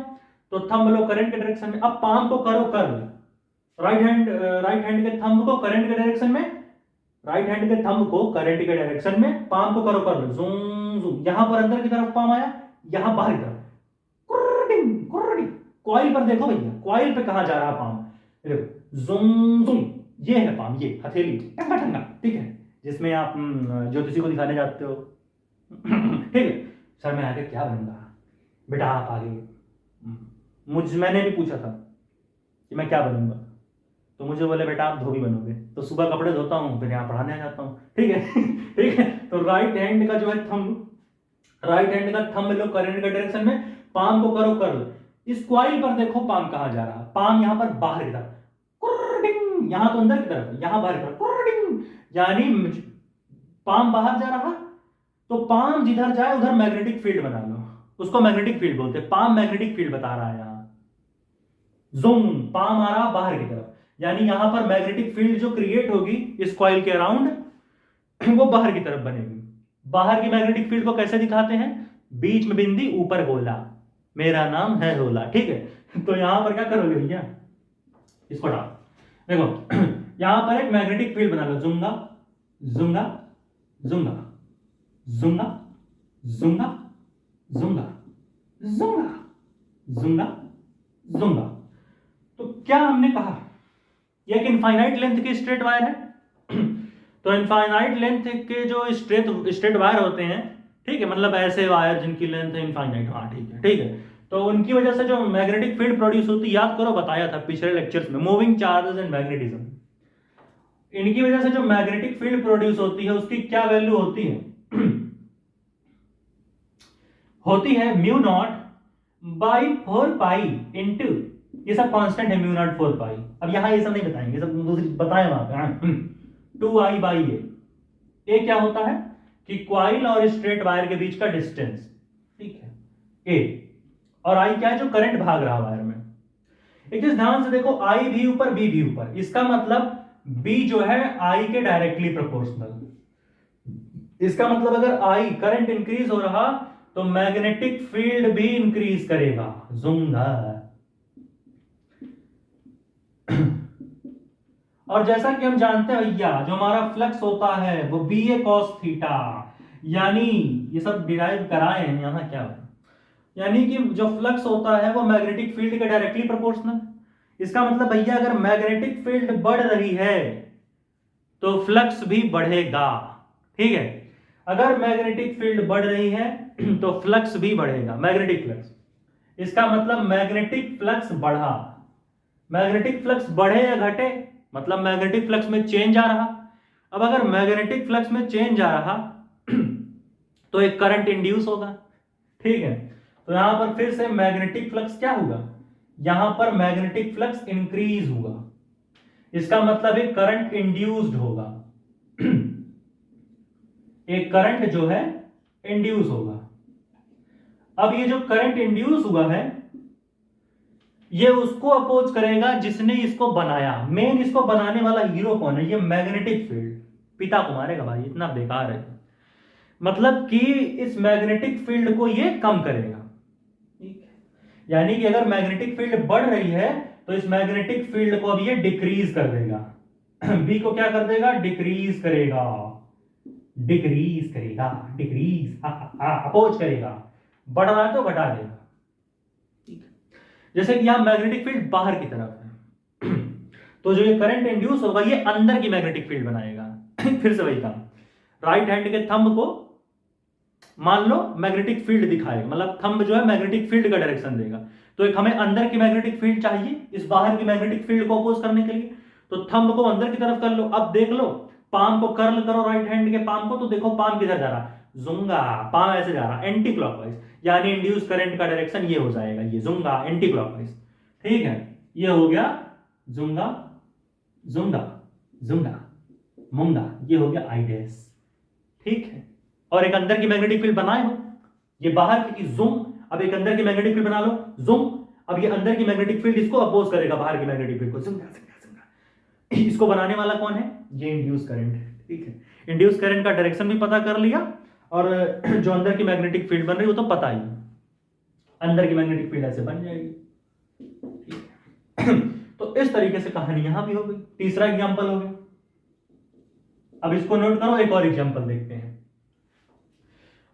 तो थंब लो करंट के डायरेक्शन में। अब पाम को करो कर्ल, राइट हैंड के थंब को करंट के डायरेक्शन में, राइट हैंड के थंब को करंट के डायरेक्शन में, पाम को करो कर्ल, जूम जूम। यहां पर अंदर की तरफ पाम आया, यहां बाहर की तरफ, कॉइल पर देखो भैया, कॉइल पे कहां जा रहा है पाम, देखो जूम जूम, ये है पाम, ये हथेली टंगा टंगा, ठीक है, जिसमें आप ज्योतिषी को दिखाने जाते हो। ठीक है। सर मैं आगे क्या बनूंगा? बेटा आप आगे मैंने भी पूछा था कि मैं क्या बनूंगा, तो मुझे बोले बेटा आप धोबी बनोगे। तो सुबह कपड़े धोता हूँ, फिर यहाँ पढ़ाने आ जाता हूँ, ठीक है। ठीक है। तो राइट हैंड का जो है थंब, राइट हैंड का थंब लो करंट के डायरेक्शन में, पाम को करो कर्ल। इस कॉइल पर देखो पाम कहां जा रहा है, पाम यहां पर बाहर की तरफ, यहां तो अंदर की तरफ, यहां बाहर की तरफ, यानी पाम बाहर जा रहा, तो पाम जिधर जाए उधर मैग्नेटिक फील्ड बना लो, उसको मैग्नेटिक फील्ड बोलते हैं। पाम मैग्नेटिक फील्ड बता रहा है यहां, जूम, पाम आ रहा बाहर की तरफ, यानी यहां पर मैग्नेटिक फील्ड जो क्रिएट होगी इस कॉइल के अराउंड, वो बाहर की तरफ बनेगी। बाहर की मैग्नेटिक फील्ड को कैसे दिखाते हैं? बीच में बिंदी, ऊपर गोला, मेरा नाम है होला, ठीक है। तो यहां पर क्या करोगे भैया, इसको डाल, देखो यहां पर एक मैग्नेटिक फील्ड बना लो, जुंगा जुंगा जुंगा जुंगा जुंगा जुंगा जुंगा जुंगा जुंगा। तो क्या हमने कहा, यह एक इनफाइनाइट लेंथ की स्ट्रेट वायर है। तो इनफाइनाइट लेंथ के जो स्ट्रेट वायर होते हैं, ठीक है, मतलब ऐसे वायर जिनकी लेंथ है इनफाइनाइट, हाँ ठीक है, ठीक है। तो उनकी वजह से जो मैग्नेटिक फील्ड प्रोड्यूस होती है, याद करो बताया था पिछले लेक्चर्स में, मूविंग चार्जेस एंड मैग्नेटिज्म। इनकी वजह से जो मैग्नेटिक फील्ड प्रोड्यूस होती है उसकी क्या वैल्यू होती है? होती है mu not by 4 pi into, ये सब कांस्टेंट है, म्यू नॉट 4 पाई। अब यहां ये सब नहीं बताएंगे, सब दूसरी बताए वहां पे, 2i बाई ए क्या होता है कि क्वाइल और स्ट्रेट वायर के बीच का डिस्टेंस, ठीक है, ए, और आई क्या है? जो करंट भाग रहा वायर में। एक चीज ध्यान से देखो, आई भी ऊपर बी भी ऊपर, इसका मतलब बी जो है आई के डायरेक्टली प्रोपोर्शनल। इसका मतलब अगर आई करंट इंक्रीज हो रहा तो मैग्नेटिक फील्ड भी इंक्रीज करेगा, जूंगा। और जैसा कि हम जानते हैं भैया, जो हमारा फ्लक्स होता है वो बी ए कॉस थीटा, यानी ये सब डिराइव कराए हैं यहां, क्या है, यानी कि जो फ्लक्स होता है वो मैग्नेटिक फील्ड के डायरेक्टली प्रोपोर्शनल। इसका मतलब भैया अगर मैग्नेटिक फील्ड बढ़ रही है तो फ्लक्स भी बढ़ेगा, ठीक है। अगर मैग्नेटिक फील्ड बढ़ रही है तो फ्लक्स भी बढ़ेगा, मैग्नेटिक फ्लक्स। इसका मतलब मैग्नेटिक फ्लक्स बढ़ा, मैग्नेटिक फ्लक्स बढ़े या घटे, मतलब मैग्नेटिक फ्लक्स में चेंज आ रहा। अब अगर मैग्नेटिक फ्लक्स में चेंज आ रहा तो एक करंट इंड्यूस होगा, ठीक है। तो यहां पर फिर से मैग्नेटिक फ्लक्स क्या होगा, यहां पर मैग्नेटिक फ्लक्स इंक्रीज होगा, इसका मतलब एक करंट इंड्यूस्ड होगा, एक करंट जो है इंड्यूस होगा। अब ये जो करंट इंड्यूस हुआ है ये उसको अपोज करेगा जिसने इसको बनाया। मेन इसको बनाने वाला हीरो कौन है, ये मैग्नेटिक फील्ड पिता को मारेगा भाई, इतना बेकार है। मतलब कि इस मैग्नेटिक फील्ड को ये कम करेगा, यानी कि अगर मैग्नेटिक फील्ड बढ़ रही है तो इस मैग्नेटिक फील्ड को अब ये डिक्रीज कर देगा। बी को क्या कर देगा, डिक्रीज करेगा, डिक्रीज करेगा, डिक्रीज अपोज करेगा, बढ़ रहा है तो घटा देगा। जैसे कि यहां मैग्नेटिक फील्ड बाहर की तरफ है तो जो ये करंट इंड्यूस होगा ये अंदर की मैग्नेटिक फील्ड बनाएगा। फिर से वही काम, राइट हैंड के थंब को मान लो मैग्नेटिक फील्ड दिखाएगा, मतलब थंब जो है मैग्नेटिक फील्ड का डायरेक्शन देगा, तो एक हमें अंदर की मैग्नेटिक फील्ड चाहिए इस बाहर की मैग्नेटिक फील्ड को अपोज करने के लिए, तो थंब को अंदर की तरफ कर लो। अब देख लो पाम को कर्ल करो राइट हैंड के पाम को, तो देखो पाम किधर जा रहा, जुंगा, पाम ऐसे जा रहा एंटी क्लॉकवाइज, यानी इंड्यूस करंट का डायरेक्शन ये हो जाएगा, ये जुंगा एंटी क्लॉकवाइज, ठीक है। ये हो गया जुंगा, जुंगा, जुंगा, मुंगा, ये हो गया आई डैश, ठीक है। और एक अंदर की मैग्नेटिक फील्ड बनाए हो, ये बाहर की जूम, अब एक अंदर की मैग्नेटिक फील्ड बना लो जूम, अब ये अंदर की मैग्नेटिक फील्ड इसको अपोज करेगा बाहर की मैग्नेटिक फील्ड को, जुंगा, जुंगा, जुंगा। इसको बनाने वाला कौन है, ये इंड्यूस करंट, ठीक है। इंड्यूस करंट का डायरेक्शन भी पता कर लिया और जो अंदर की मैग्नेटिक फील्ड बन रही है वो तो पता ही, अंदर की मैग्नेटिक फील्ड ऐसे बन जाएगी, ठीक है। तो इस तरीके से कहानी यहां भी हो गई, तीसरा एग्जांपल हो गया। अब इसको नोट करो, एक और एग्जांपल देखते हैं।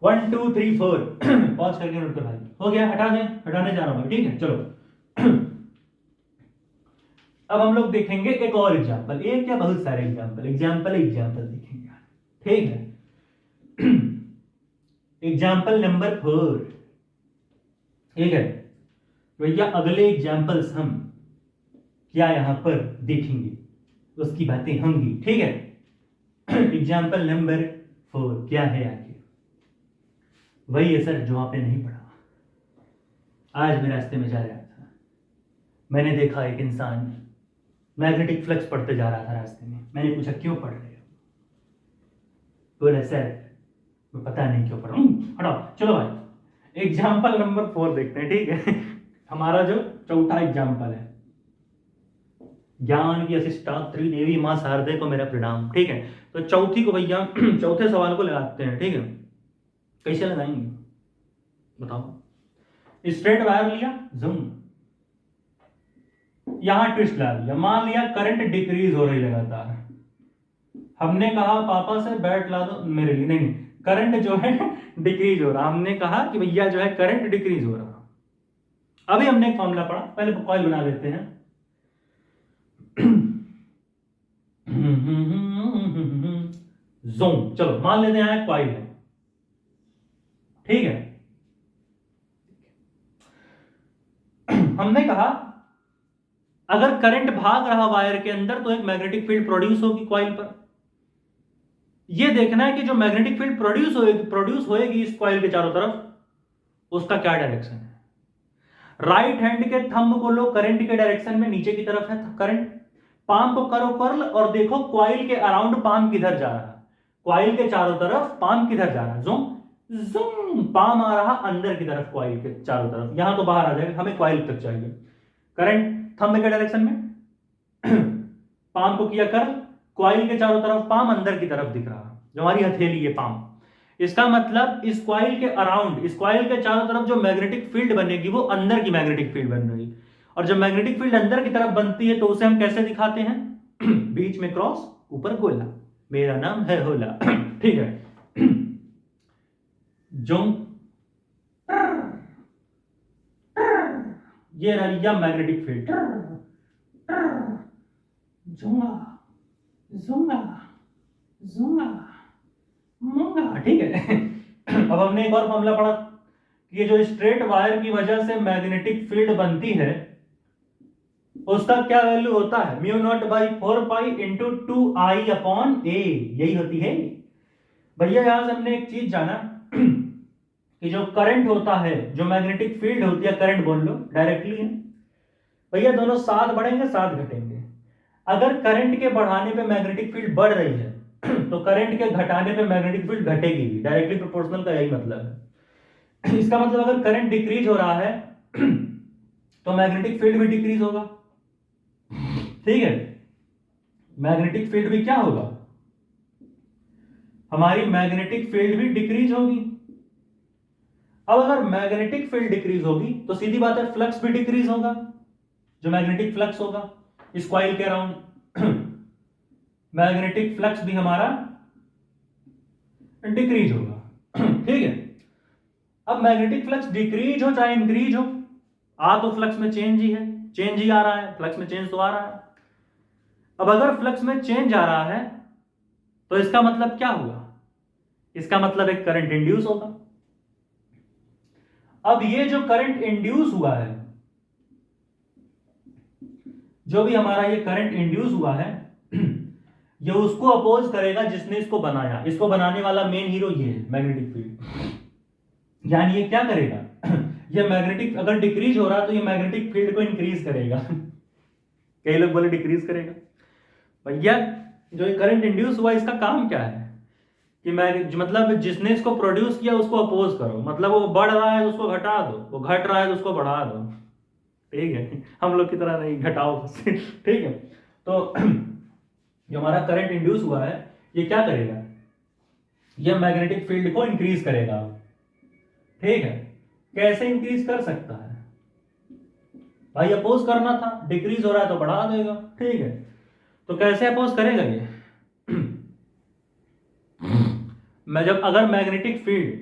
1 2 3 4 पॉज करके नोट कर भाई, हो गया, हटा दें, हटाने जा रहा हूं, ठीक है। चलो अब हम लोग देखेंगे एक और एग्जांपल, एक या बहुत सारे एग्जांपल, एग्जांपल देखेंगे, ठीक है। एग्जांपल नंबर 4, ठीक है भैया। अगले एग्जांपल्स हम क्या यहां पर देखेंगे, उसकी बातें होंगी, ठीक है। एग्जांपल नंबर 4 क्या है आगे, वही है सर जो आपने नहीं पढ़ा। आज मैं रास्ते में जा रहा था, मैंने देखा एक इंसान मैग्नेटिक फ्लक्स पढ़ते जा रहा था रास्ते में, मैंने पूछा क्यों पढ़ रहे हो, बोला सर मैं पता नहीं क्यों पढ़ रहा हूं, हटाओ। चलो भाई एग्जाम्पल नंबर 4 देखते हैं, ठीक है। हमारा जो चौथा एग्जाम्पल है, ज्ञान की अधिष्ठात्री देवी मां शारदे को मेरा प्रणाम, ठीक है। तो चौथी को भैया चौथे सवाल को लगाते हैं, ठीक है। कैसे लगाएंगे बताओ, स्ट्रेट वायर लिया, जूम, यहां ट्विस्ट ला दिया, मान लिया करंट डिक्रीज हो रही लगातार, हमने कहा पापा से बैट ला दो मेरे लिए, नहीं करंट जो है डिक्रीज हो रहा, हमने कहा कि भैया जो है करंट डिक्रीज हो रहा। अभी हमने एक फॉर्मूला पढ़ा, पहले कॉइल बना लेते हैं। जोन, चलो मान लेते हैं कॉइल है, ठीक है। हमने कहा अगर करंट भाग रहा वायर के अंदर तो एक मैग्नेटिक फील्ड प्रोड्यूस होगी कॉइल पर। यह देखना है कि जो मैग्नेटिक फील्ड प्रोड्यूस होएगी इस कॉइल के चारों तरफ, उसका क्या डायरेक्शन है। राइट हैंड के थंब को लो, करंट के डायरेक्शन में नीचे की तरफ है करंट, पाम को करो कर्ल और देखो कॉइल के अराउंड पाम किधर जा रहा है, कॉइल के चारों तरफ पाम किधर जा रहा है, जूम जूम, पाम आ रहा अंदर की तरफ कॉइल के चारों तरफ, यहां तो बाहर आ जाएगा, हमें कॉइल तक चाहिए। करंट थंब के डायरेक्शन में पाम को किया कर्ल, कॉइल के चारों तरफ पाम अंदर की तरफ दिख रहा, जो हमारी हथेली है पाम, इसका मतलब इस कॉइल के अराउंड, इस कॉइल के चारों तरफ जो मैग्नेटिक फील्ड बनेगी वो अंदर की मैग्नेटिक फील्ड बन रही, और जब मैग्नेटिक फील्ड अंदर की तरफ बनती है तो उसे हम कैसे दिखाते हैं, बीच में क्रॉस, ऊपर गोला, मेरा नाम है होला, ठीक है। जो ये रहा मैग्नेटिक फील्ड, जुंगा जुंगा जुंगा मुंगा, ठीक है। अब हमने एक और मामला पढ़ा कि ये जो स्ट्रेट वायर की वजह से मैग्नेटिक फील्ड बनती है उसका क्या वैल्यू होता है, mu not by 4 pi into 2i/a, यही होती है। भैया यहां से हमने एक चीज जाना कि जो करंट होता है, जो मैग्नेटिक फील्ड होती है, करंट बोल लो डायरेक्टली है भैया, दोनों साथ बढ़ेंगे साथ घटेंगे। अगर करंट के बढ़ाने पे मैग्नेटिक फील्ड बढ़ रही है तो करंट के घटाने पे मैग्नेटिक फील्ड घटेगी, डायरेक्टली प्रोपोर्शनल का यही मतलब है। इसका मतलब अगर करंट डिक्रीज हो रहा है तो मैग्नेटिक फील्ड भी डिक्रीज होगा, ठीक है। मैग्नेटिक फील्ड भी क्या होगा, हमारी मैग्नेटिक फील्ड भी डिक्रीज होगी। अब अगर मैग्नेटिक फील्ड डिक्रीज होगी तो सीधी बात है फ्लक्स भी डिक्रीज होगा, जो मैग्नेटिक फ्लक्स होगा इस कॉइल के अराउंड मैग्नेटिक फ्लक्स भी हमारा डिक्रीज होगा, ठीक है। अब मैग्नेटिक फ्लक्स डिक्रीज हो चाहे इंक्रीज हो, आ तो फ्लक्स में चेंज ही है, चेंज ही आ रहा है, फ्लक्स में चेंज तो आ रहा है। अब अगर फ्लक्स में चेंज आ रहा है तो इसका मतलब क्या हुआ, इसका मतलब एक करंट इंड्यूस होगा। अब ये जो करंट इंड्यूस हुआ है, जो भी हमारा ये करंट इंड्यूस हुआ है ये उसको अपोज करेगा जिसने इसको बनाया। इसको बनाने वाला मेन हीरो ये है, मैग्नेटिक फील्ड। यानी ये क्या करेगा ये मैग्नेटिक अगर डिक्रीज हो रहा तो ये मैग्नेटिक फील्ड को इंक्रीज करेगा कई लोग बोले डिक्रीज करेगा। भैया जो ये करंट इंड्यूस हुआ इसका काम क्या है कि मैं मतलब जिसने इसको प्रोड्यूस किया उसको अपोज करो, मतलब वो बढ़ रहा है तो उसको घटा दो, वो घट रहा है तो उसको बढ़ा दो, ठीक है। हम लोग की तरह नहीं, घटाओ ठीक है। तो जो हमारा करंट इंड्यूस हुआ है ये क्या करेगा, ये मैग्नेटिक फील्ड को इंक्रीज करेगा, ठीक है। कैसे इंक्रीज कर सकता है भाई, अपोज करना था, डिक्रीज हो रहा है तो बढ़ा देगा, ठीक है। तो कैसे अपोज करेगा ये मैं जब अगर मैग्नेटिक फील्ड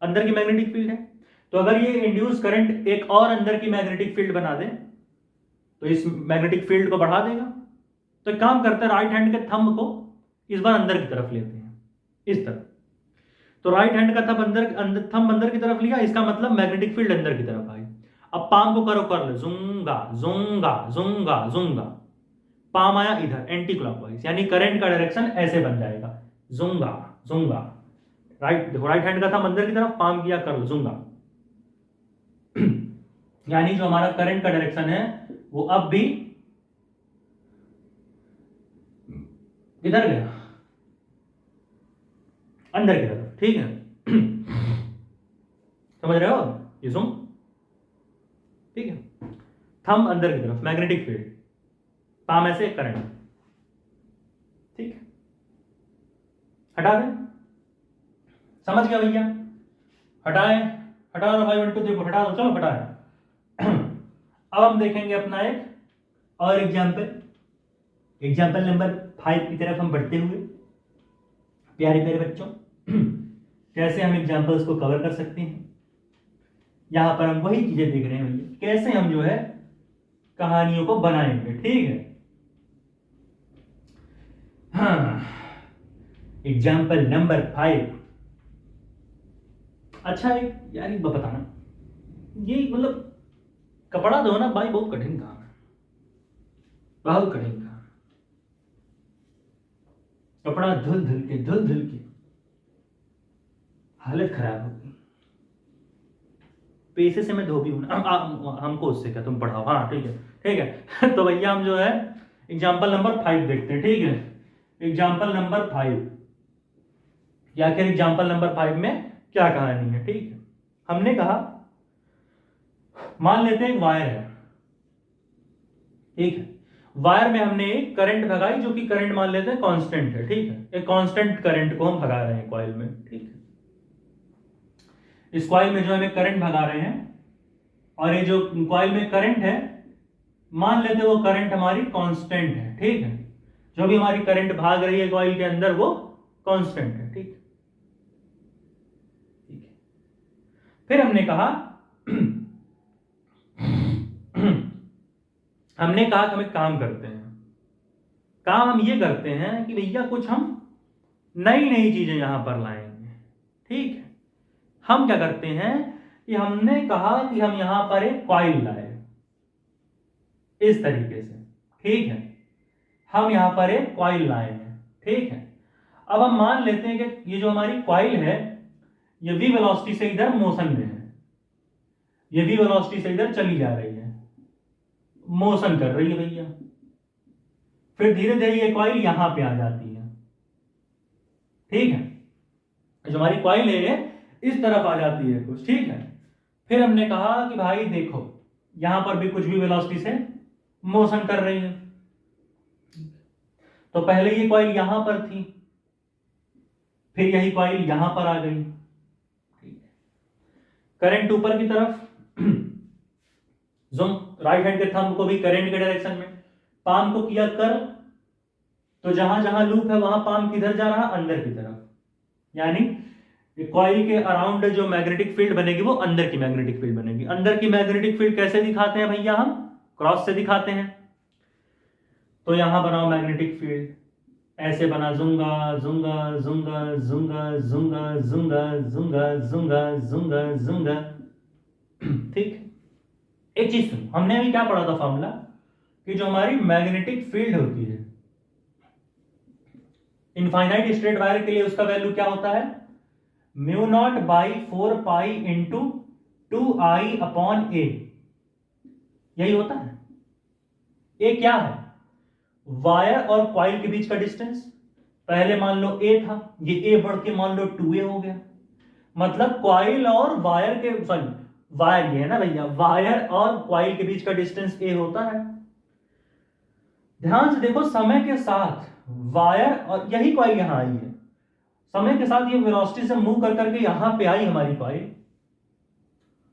अंदर की मैग्नेटिक फील्ड है तो अगर ये इंड्यूस करंट एक और अंदर की मैग्नेटिक फील्ड बना दे तो इस मैग्नेटिक फील्ड को बढ़ा देगा। तो एक काम करते हैं, राइट हैंड के थंब को इस बार अंदर की तरफ लेते हैं, इस तरफ। तो राइट हैंड का थंब अंदर की तरफ लिया, इसका मतलब मैग्नेटिक फील्ड अंदर की तरफ आई। अब पाम को करो कर लो, जुंगा जुंगा जुंगा जुंगा, पाम आया इधर एंटी क्लॉकवाइज, यानी करंट का डायरेक्शन ऐसे बन जाएगा, जुंगा जुंगा। राइट देखो, राइट हैंड का थंब अंदर की तरफ, पाम किया कर लो जुंगा यानी जो हमारा करंट का डायरेक्शन है वो अब भी किधर गया, अंदर की तरफ, ठीक है। समझ रहे हो, ये सुन, ठीक है। थंब अंदर की तरफ मैग्नेटिक फील्ड, पाम ऐसे करंट, ठीक है। हटा दें, समझ गया भैया, हटाएं, हटा दो भाई, 1 2 3 हटा दो, चलो हटाएं। अब हम देखेंगे अपना एक और एग्जाम्पल, एग्जाम्पल नंबर 5 की तरफ हम बढ़ते हुए, प्यारे प्यारे बच्चों कैसे हम एग्जाम्पल्स को कवर कर सकते हैं। यहां पर हम वही चीजें देख रहे हैं भैया, कैसे हम जो है कहानियों को बनाएंगे, ठीक है। हाँ, एग्जाम्पल नंबर 5। अच्छा एक यार बताना, ये मतलब कपड़ा धोना भाई बहुत कठिन काम है, बहुत कठिन काम। कपड़ा धुल धुल के हालत खराब हो गई। पैसे से मैं धोबी हूं ना, हमको उससे क्या, तुम पढ़ाओ, हाँ ठीक है ठीक है। तो भैया हम जो है एग्जाम्पल नंबर 5 देखते हैं, ठीक है। एग्जाम्पल नंबर 5, या फिर एग्जाम्पल नंबर 5 में क्या कहानी है, ठीक है। हमने कहा मान लेते हैं एक वायर है, ठीक है। वायर में हमने एक करंट भगाई जो कि करंट मान लेते हैं कांस्टेंट है, ठीक है। एक कांस्टेंट करंट को हम भगा रहे हैं कॉइल में, ठीक है। इस कॉइल में जो हमें करंट भगा रहे हैं, और ये जो कॉइल में करंट है मान लेते हैं वो करंट हमारी कांस्टेंट है, ठीक है। जो भी हमारी करंट भाग रही है कॉइल के अंदर वो कांस्टेंट है, ठीक है। फिर हमने कहा हमने कहा कि हम एक काम करते हैं, काम हम ये करते हैं कि भैया कुछ हम नई नई चीजें यहां पर लाएंगे, ठीक है। हम क्या करते हैं कि हमने कहा कि हम यहां पर एक कॉइल लाए, इस तरीके से, ठीक है। हम यहां पर एक कॉइल लाए हैं, ठीक है। अब हम मान लेते हैं कि ये जो हमारी कॉइल है ये v वेलोसिटी से इधर मोशन में है, ये v वेलोसिटी से इधर चली जा रही है, मोशन कर रही है भैया। फिर धीरे धीरे ये कॉइल यहां पे आ जाती है, ठीक है। जो हमारी कॉइल है ये इस तरफ आ जाती है कुछ, ठीक है। फिर हमने कहा कि भाई देखो यहां पर भी कुछ भी वेलोसिटी से मोशन कर रही है, तो पहले ये कॉइल यहां पर थी, फिर यही कॉइल यहां पर आ गई, करंट ऊपर की तरफ, जूम राइट हैंड के थंब को भी करंट के डायरेक्शन में, पाम को किया कर, तो जहां जहां लूप है वहां पाम किधर जा रहा, अंदर की तरफ। यानी कॉइल के अराउंड जो मैग्नेटिक फील्ड बनेगी वो अंदर की मैग्नेटिक फील्ड बनेगी। अंदर की मैग्नेटिक फील्ड कैसे दिखाते हैं भैया, हम क्रॉस से दिखाते हैं। तो यहां बनाओ मैग्नेटिक फील्ड, ऐसे बना, जुंगा जुंगा जुंगा जुंगा जुंगा जुंगा जुंगा जुंगा जुंगा जुंगा, ठीक। एक चीज सुन, हमने अभी क्या पढ़ा था फॉर्मूला, कि जो हमारी मैग्नेटिक फील्ड होती है इनफाइनाइट स्ट्रेट वायर के लिए उसका वैल्यू क्या होता है, mu not by 4 pi into 2i upon A, यही होता है। ए क्या है, वायर और कॉइल के बीच का डिस्टेंस। पहले मान लो a था, ये a बढ़ के मान लो 2a हो गया, मतलब कॉइल और वायर के, सॉरी वायर ये है ना भैया, वायर और कॉइल के बीच का डिस्टेंस a होता है। ध्यान से देखो, समय के साथ वायर और यही कॉइल यहां आई है, समय के साथ ये वेलोसिटी से मूव कर करके यहां पे आई हमारी कॉइल।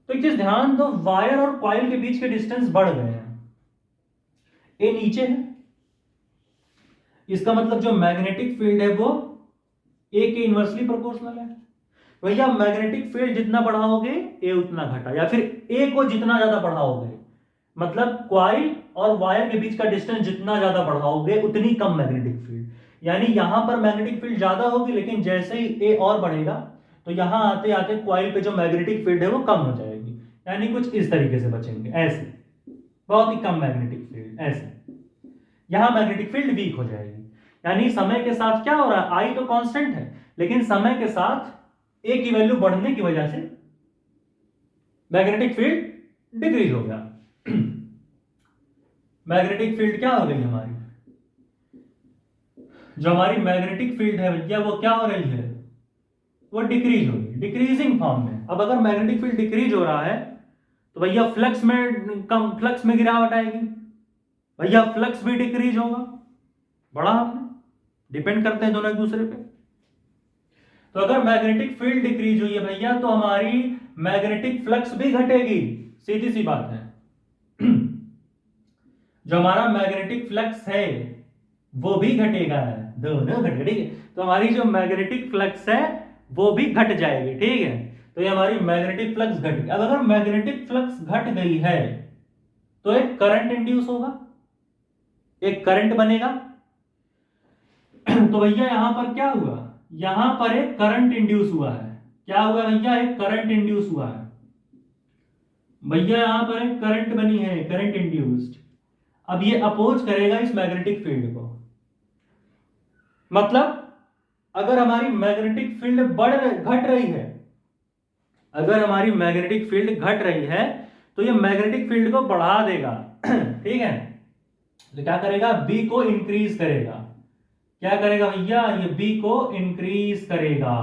तो एक चीज ध्यान दो, वायर और कॉइल के बीच के डिस्टेंस बढ़ गए हैं, ए नीचे है, इसका मतलब जो मैग्नेटिक फील्ड है वो ए के इनवर्सली प्रोपोर्शनल है। भैया मैग्नेटिक फील्ड जितना बढ़ाओगे ए उतना घटा, या फिर ए को जितना ज्यादा बढ़ाओगे, मतलब कॉइल और वायर के बीच का डिस्टेंस जितना ज्यादा बढ़ाओगे उतनी कम मैग्नेटिक फील्ड। यानी यहां पर मैग्नेटिक फील्ड ज्यादा होगी, लेकिन जैसे ही ए और बढ़ेगा तो यहां आते आते कॉइल पे जो मैग्नेटिक फील्ड है वो कम हो जाएगी, यानी कुछ इस तरीके से बचेंगे, ऐसे बहुत ही कम मैग्नेटिक फील्ड, ऐसे यहां मैग्नेटिक फील्ड वीक हो जाएगी। यानी समय के साथ क्या हो रहा है, आई तो कांस्टेंट है, लेकिन समय के साथ ए की वैल्यू बढ़ने की वजह से मैग्नेटिक फील्ड डिक्रीज हो गया। मैग्नेटिक फील्ड क्या हो गई हमारी, जो हमारी मैग्नेटिक फील्ड है भैया वो क्या हो रही है, वो डिक्रीज हो गई, डिक्रीजिंग फॉर्म में। अब अगर मैग्नेटिक फील्ड डिक्रीज हो रहा है तो भैया फ्लक्स में गिरावट आएगी, भैया फ्लक्स भी डिक्रीज होगा, बड़ा हमने डिपेंड करते हैं दोनों एक दूसरे पे। तो अगर मैग्नेटिक फील्ड डिक्रीज हुई है भैया तो हमारी मैग्नेटिक फ्लक्स भी घटेगी, सीधी सी बात है। जो हमारा मैग्नेटिक फ्लक्स है वो भी घटेगा, दोनों घटेगा, ठीक है। तो हमारी जो मैग्नेटिक फ्लक्स है वो भी घट जाएगी, ठीक है। तो ये हमारी मैग्नेटिक फ्लक्स घट गई। अब अगर मैग्नेटिक फ्लक्स घट गई है तो एक करंट इंड्यूस होगा, एक करंट बनेगा। तो भैया यहां पर क्या हुआ, यहां पर एक करंट इंड्यूस हुआ है, क्या हुआ भैया, एक करंट इंड्यूस हुआ है भैया, यहां पर एक करंट बनी है, करंट इंड्यूस्ड। अब ये अपोज करेगा इस मैग्नेटिक फील्ड को, मतलब अगर हमारी मैग्नेटिक फील्ड घट रही है, अगर हमारी मैग्नेटिक फील्ड घट रही है तो ये मैग्नेटिक फील्ड को बढ़ा देगा, ठीक है। तो क्या करेगा, बी को इंक्रीज करेगा, क्या करेगा भैया, ये बी को इंक्रीज करेगा,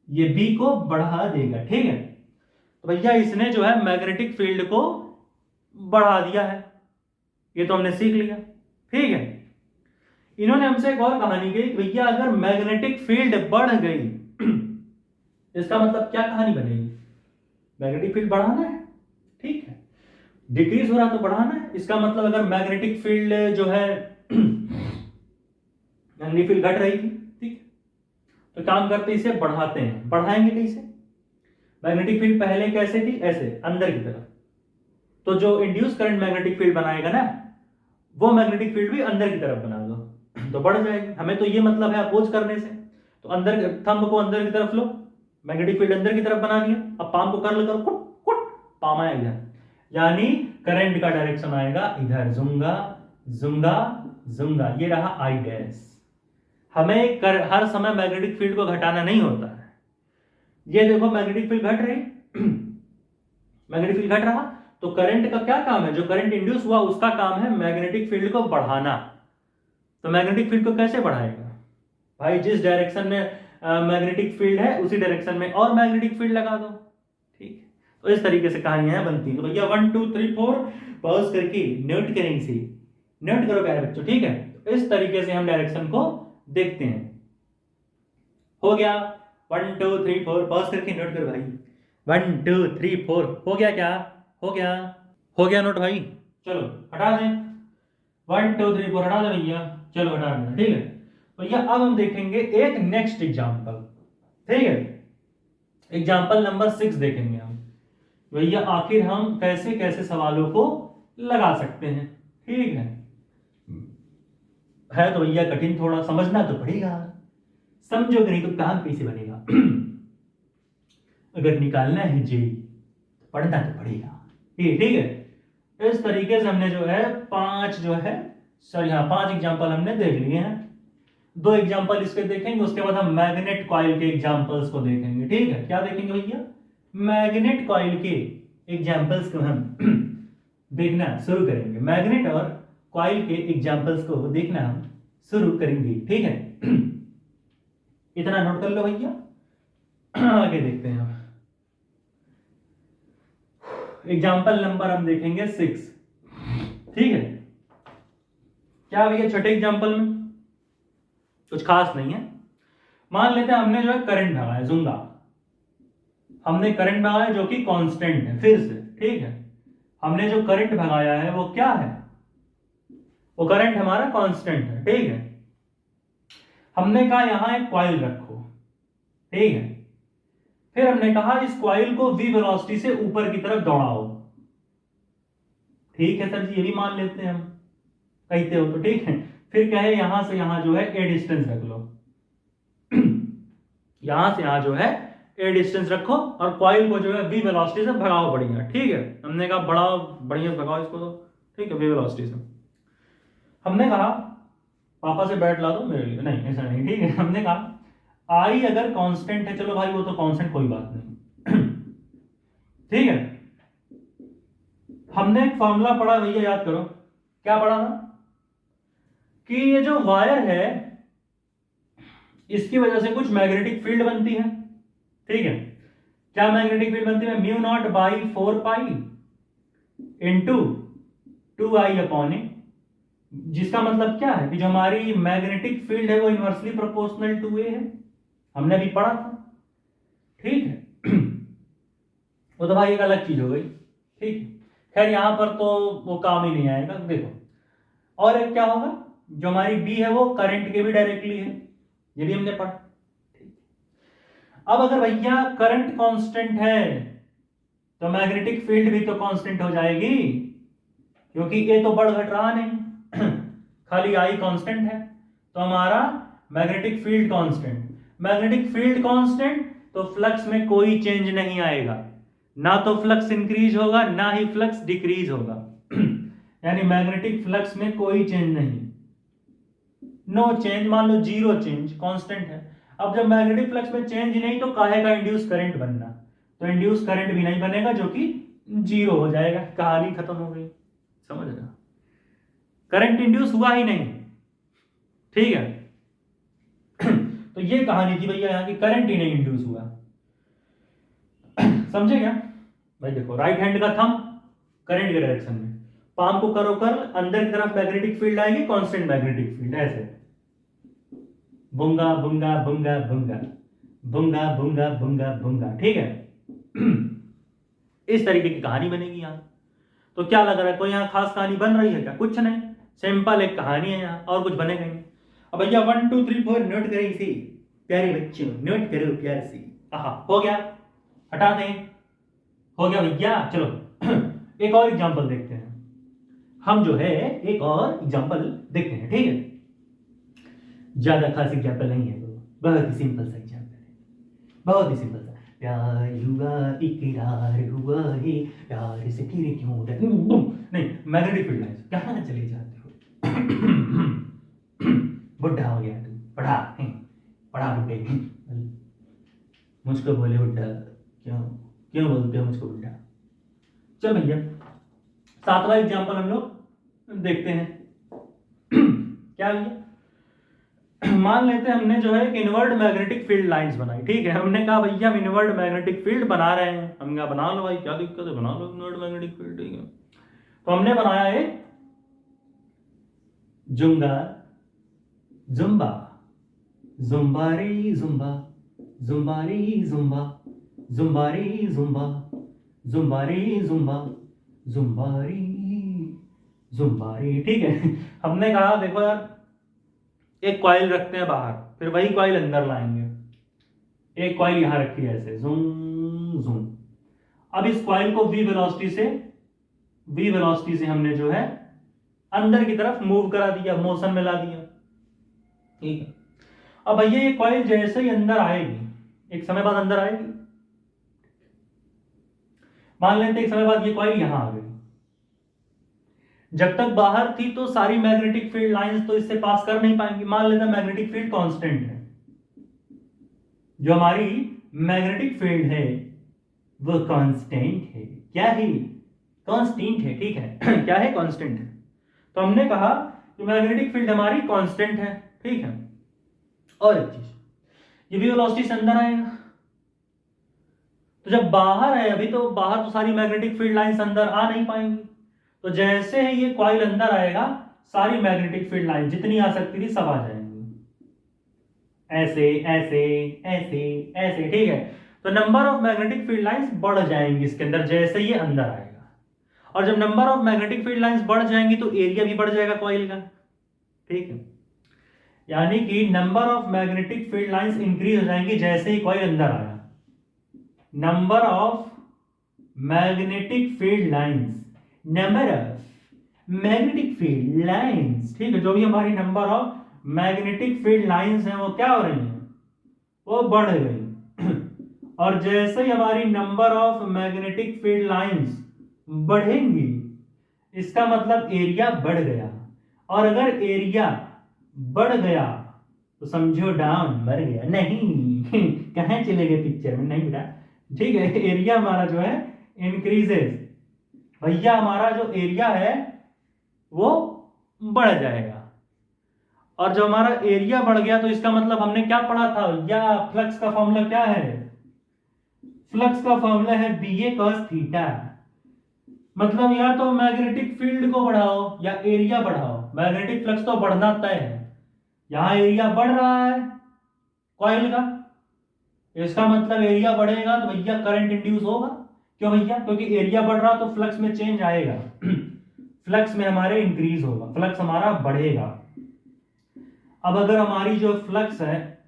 ये बी को बढ़ा देगा, ठीक है। तो भैया इसने जो है मैग्नेटिक फील्ड को बढ़ा दिया है, ये तो हमने सीख लिया, ठीक है। इन्होंने हमसे एक और कहानी कही, भैया अगर मैग्नेटिक फील्ड बढ़ गई इसका मतलब क्या कहानी बनेगी, मैग्नेटिक फील्ड बढ़ाना है, ठीक है। डिक्रीज हो रहा तो बढ़ाना है, इसका मतलब अगर मैग्नेटिक फील्ड जो है मैग्नेटिक फील्ड घट रही थी, ठीक, तो काम करते इसे बढ़ाते हैं, बढ़ाएंगे कैसे, मैग्नेटिक फील्ड पहले कैसे थी, ऐसे अंदर की तरफ, तो जो इंड्यूस करंट मैग्नेटिक फील्ड बनाएगा ना वो मैग्नेटिक फील्ड भी अंदर की तरफ बना दो तो बढ़ जाएगी। हमें तो ये मतलब है अपोज करने से, तो अंदर थंब को अंदर की तरफ लो, मैग्नेटिक फील्ड अंदर की तरफ बना दिया, अब पाम को कर्ल करो, कुट कुट पाम आएगा, यानी करंट का डायरेक्शन आएगा इधर, जुंगा जुंगा जुंगा, ये रहा आई डैश। हमें हर समय मैग्नेटिक फील्ड को घटाना नहीं होता है। ये देखो मैग्नेटिक फील्ड घट रही, मैग्नेटिक फील्ड घट रहा, तो करंट का क्या काम है, जो करंट इंड्यूस हुआ उसका काम है मैग्नेटिक फील्ड को बढ़ाना। तो मैग्नेटिक फील्ड को कैसे बढ़ाएगा भाई, जिस डायरेक्शन में मैग्नेटिक फील्ड है उसी डायरेक्शन में और मैग्नेटिक फील्ड लगा दो, ठीक। तो इस तरीके से कहानियां बनती हैं। तो भैया 1 2 3 4 पॉज करके नोट करेंगे, इसे नोट करो प्यारे बच्चों, ठीक है। तो इस तरीके से हम डायरेक्शन को देखते हैं। हो गया 1 2 3 4, पॉज करके नोट करो भाई। 1 2 3 4 हो गया क्या, हो गया नोट भाई। चलो हटा दें, 1 2 3 4 हटा दें भैया, चलो हटा दें, ठीक है भैया। अब हम देखेंगे एक नेक्स्ट एग्जाम्पल, ठीक है। एग्जाम्पल नंबर 6 देखेंगे हम भैया, आखिर हम कैसे कैसे सवालों को लगा सकते हैं, ठीक है तो भैया कठिन, थोड़ा समझना तो पड़ेगा, समझोगे नहीं तो काम कैसे बनेगा। अगर निकालना है जी तो पढ़ना तो पड़ेगा, ठीक है। इस तरीके से हमने जो है 5 जो है सर यहाँ 5 एग्जाम्पल हमने देख लिए हैं। 2 एग्जाम्पल इसके देखेंगे, उसके बाद हम मैग्नेट कॉइल के एग्जाम्पल्स को देखेंगे, ठीक है। क्या देखेंगे भैया, मैग्नेट कॉइल के एग्जाम्पल्स को हम देखना शुरू करेंगे, मैग्नेट और कॉइल के एग्जाम्पल्स को देखना हम शुरू करेंगे, ठीक है। इतना नोट कर लो भैया, आगे देखते हैं हम। एग्जाम्पल नंबर हम देखेंगे 6, ठीक है। क्या भैया छठे एग्जाम्पल में कुछ खास नहीं है। मान लेते हैं हमने जो है करंट भगाया, जुंगा हमने करंट भगाया जो कि कांस्टेंट है, फिर से ठीक है। हमने जो करंट भगाया है वो क्या है, वो करंट हमारा कांस्टेंट है, ठीक है। हमने कहा यहां एक कॉइल रखो, ठीक है। फिर हमने कहा इस कॉइल को v वेलोसिटी से ऊपर की तरफ दौड़ाओ, ठीक है सर जी, ये भी मान लेते हैं हम, कहते हो तो ठीक है। फिर कहे यहां से यहां जो है ए डिस्टेंस रख लो, यहां से यहां जो है ए डिस्टेंस रखो और कॉइल को जो है v वेलोसिटी से भगाओ बढ़िया, ठीक है। हमने कहा बड़ा बढ़िया भगाओ इसको तो, ठीक है, v वेलोसिटी से। हमने कहा पापा से बैट ला दो मेरे लिए, नहीं ऐसा नहीं, ठीक है। हमने कहा आई अगर कांस्टेंट है, चलो भाई वो तो कांस्टेंट कोई बात नहीं, ठीक है। हमने एक फॉर्मूला पढ़ा भैया, याद करो क्या पढ़ा था, कि ये जो वायर है इसकी वजह से कुछ मैग्नेटिक फील्ड बनती है, ठीक है। क्या मैग्नेटिक फील्ड बनती है, mu not by 4 pi into 2i upon A, जिसका मतलब क्या है कि जो हमारी मैग्नेटिक फील्ड है वो इनवर्सली प्रोपोर्शनल टू ए है, हमने अभी पढ़ा था, ठीक है। वो तो भाई एक अलग चीज हो गई, ठीक है। खैर यहां पर तो वो काम ही नहीं आएगा, देखो। और एक क्या होगा, जो हमारी बी है वो करंट के भी डायरेक्टली है, ये भी हमने पढ़ा, ठीक। अब अगर भैया करंट कांस्टेंट है तो मैग्नेटिक फील्ड भी तो कांस्टेंट हो जाएगी, क्योंकि ए तो बढ़ घट रहा नहीं, खाली आई कांस्टेंट है, तो हमारा magnetic field constant, magnetic field constant तो फ्लक्स में कोई चेंज नहीं आएगा, ना तो फ्लक्स इंक्रीज होगा ना ही फ्लक्स डिक्रीज होगा, यानी मैग्नेटिक फ्लक्स में कोई चेंज नहीं, नो चेंज, मान लो जीरो चेंज, कांस्टेंट है। अब जब मैग्नेटिक फ्लक्स में चेंज नहीं तो काहे का इंड्यूस करंट बनना, तो इंड्यूस करंट भी नहीं बनेगा जो कि जीरो हो जाएगा, कहानी खत्म हो गई, समझ रहे, करंट इंड्यूस हुआ ही नहीं, ठीक है। तो ये कहानी थी भैया यहाँ की, करंट ही नहीं इंड्यूस हुआ, समझे क्या भाई। देखो राइट हैंड का थंब करंट के डायरेक्शन में, पाम को करो कर, अंदर की तरफ मैग्नेटिक फील्ड आएगी, कांस्टेंट मैग्नेटिक फील्ड, ऐसे बुंगा बुंगा बुंगा बुंगा बुंगा बुंगा बुंगा बुंगा, ठीक है। इस तरीके की कहानी बनेगी यहाँ। तो क्या लग रहा है, कोई यहाँ खास कहानी बन रही है क्या, कुछ नहीं, सिंपल एक कहानी है यहाँ, और कुछ बनेगा नहीं। अब भैया 1 2 3 4 नोट करें इसे, प्यारे बच्चों नोट करो प्यार से। हो गया, हटा दें, हो गया भैया। चलो एक और एग्जांपल देखते हैं, हम जो है एक और एग्जांपल देखते हैं, ठीक है। ज्यादा खास एग्जांपल नहीं है, तो बहुत ही सिंपल सा एग्जांपल है, बहुत ही सिंपल सा, प्यार हुआ इकरार हुआ है, प्यार से फिर क्यों नहीं, मैग्नेटिक फील्ड लाइंस कहाँ चले जाते हो? बुढ़ा हो गया तू, पढ़ा पढ़ा बुढ़े। मुझको बोले बुढ़ा, क्यों क्यों बोलते हो मुझको बुढ़ा? चल भैया 7वां एग्जाम्पल हम लोग देखते हैं। क्या भैया, मान लेते हैं हमने जो है एक इनवर्ट मैग्नेटिक फील्ड लाइंस बनाई, ठीक है। हमने कहा भैया हम इनवर्ट मैग्नेटिक फील्ड बना रहे हैं, हम कहा बना लो भाई, क्या दिक्कत है, बना लो इनवर्ट मैग्नेटिक फील्ड, ठीक है। तो हमने बनाया एक जुंगा जुम्बा, जुम्बारी जुम्बा, जुम्बारी जुम्बा, जुम्बारी जुम्बा, जुम्बारी जुम्बा, जुम्बारी जुम्बारी, ठीक है। हमने कहा देखो यार, एक कॉइल रखते हैं बाहर, फिर वही कॉइल अंदर लाएंगे, एक कॉइल यहां रखी है ऐसे जूम जूम। अब इस कॉइल को v वेलोसिटी से हमने जो है अंदर की तरफ मूव करा दिया, मोशन में ला दिया, ठीक है। अब भैया ये कॉइल जैसे ही अंदर आएगी, एक समय बाद अंदर आएगी, मान लेते एक समय बाद ये कॉइल यहां आ गई। जब तक बाहर थी तो सारी मैग्नेटिक फील्ड लाइंस तो इससे पास कर नहीं पाएंगी। मान लेते मैग्नेटिक फील्ड कांस्टेंट है, जो हमारी मैग्नेटिक फील्ड है वो कांस्टेंट है। क्या है? कांस्टेंट है, ठीक है। क्या है? कांस्टेंट है। तो हमने कहा कि मैग्नेटिक फील्ड हमारी कांस्टेंट है, ठीक है। और एक चीज, ये भी वेलोसिटी से अंदर आएगा, तो जब बाहर है अभी, तो बाहर तो सारी मैग्नेटिक फील्ड लाइंस अंदर आ नहीं पाएंगी। तो जैसे ही ये कॉइल अंदर आएगा, सारी मैग्नेटिक फील्ड लाइन जितनी आ सकती थी सब आ जाएंगी, ऐसे ऐसे ऐसे ऐसे, ठीक है। तो number of magnetic field lines बढ़ जाएंगी इसके अंदर जैसे ये अंदर आएगा। और जब number of magnetic field lines बढ़ जाएंगी तो एरिया भी बढ़ जाएगा कॉइल का, ठीक है। यानी कि number of magnetic field lines increase हो जाएंगी जैसे ही कॉइल अंदर आया। Number of magnetic field lines, number of magnetic field lines, ठीक है। जो भी हमारी number of magnetic field lines हैं वो क्या हो रही हैं? वो बढ़ गई। और जैसे ही हमारी number of magnetic field lines बढ़ेंगी, इसका मतलब एरिया बढ़ गया। और अगर एरिया बढ़ गया तो समझो डाउन, मर गया नहीं। कहाँ चले गए पिक्चर में? नहीं बेटा, ठीक है। एरिया हमारा जो है इंक्रीजेस, भैया हमारा जो एरिया है वो बढ़ जाएगा। और जब हमारा एरिया बढ़ गया तो इसका मतलब हमने क्या पढ़ा था? या फ्लक्स का फॉर्मूला क्या है? फ्लक्स का फॉर्मूला है BA cos थीटा। मतलब या तो मैग्नेटिक फील्ड को बढ़ाओ या एरिया बढ़ाओ, मैग्नेटिक फ्लक्स तो बढ़ना तय है। यहां एरिया बढ़ रहा है कॉइल का, इसका मतलब एरिया बढ़ेगा तो भैया करंट इंड्यूस होगा। क्यों भैया? क्योंकि एरिया बढ़ रहा तो फ्लक्स में चेंज आएगा। फ्लक्स में हमारे इंक्रीज होगा, फ्लक्स हमारा बढ़ेगा। अब अगर हमारी जो फ्लक्स है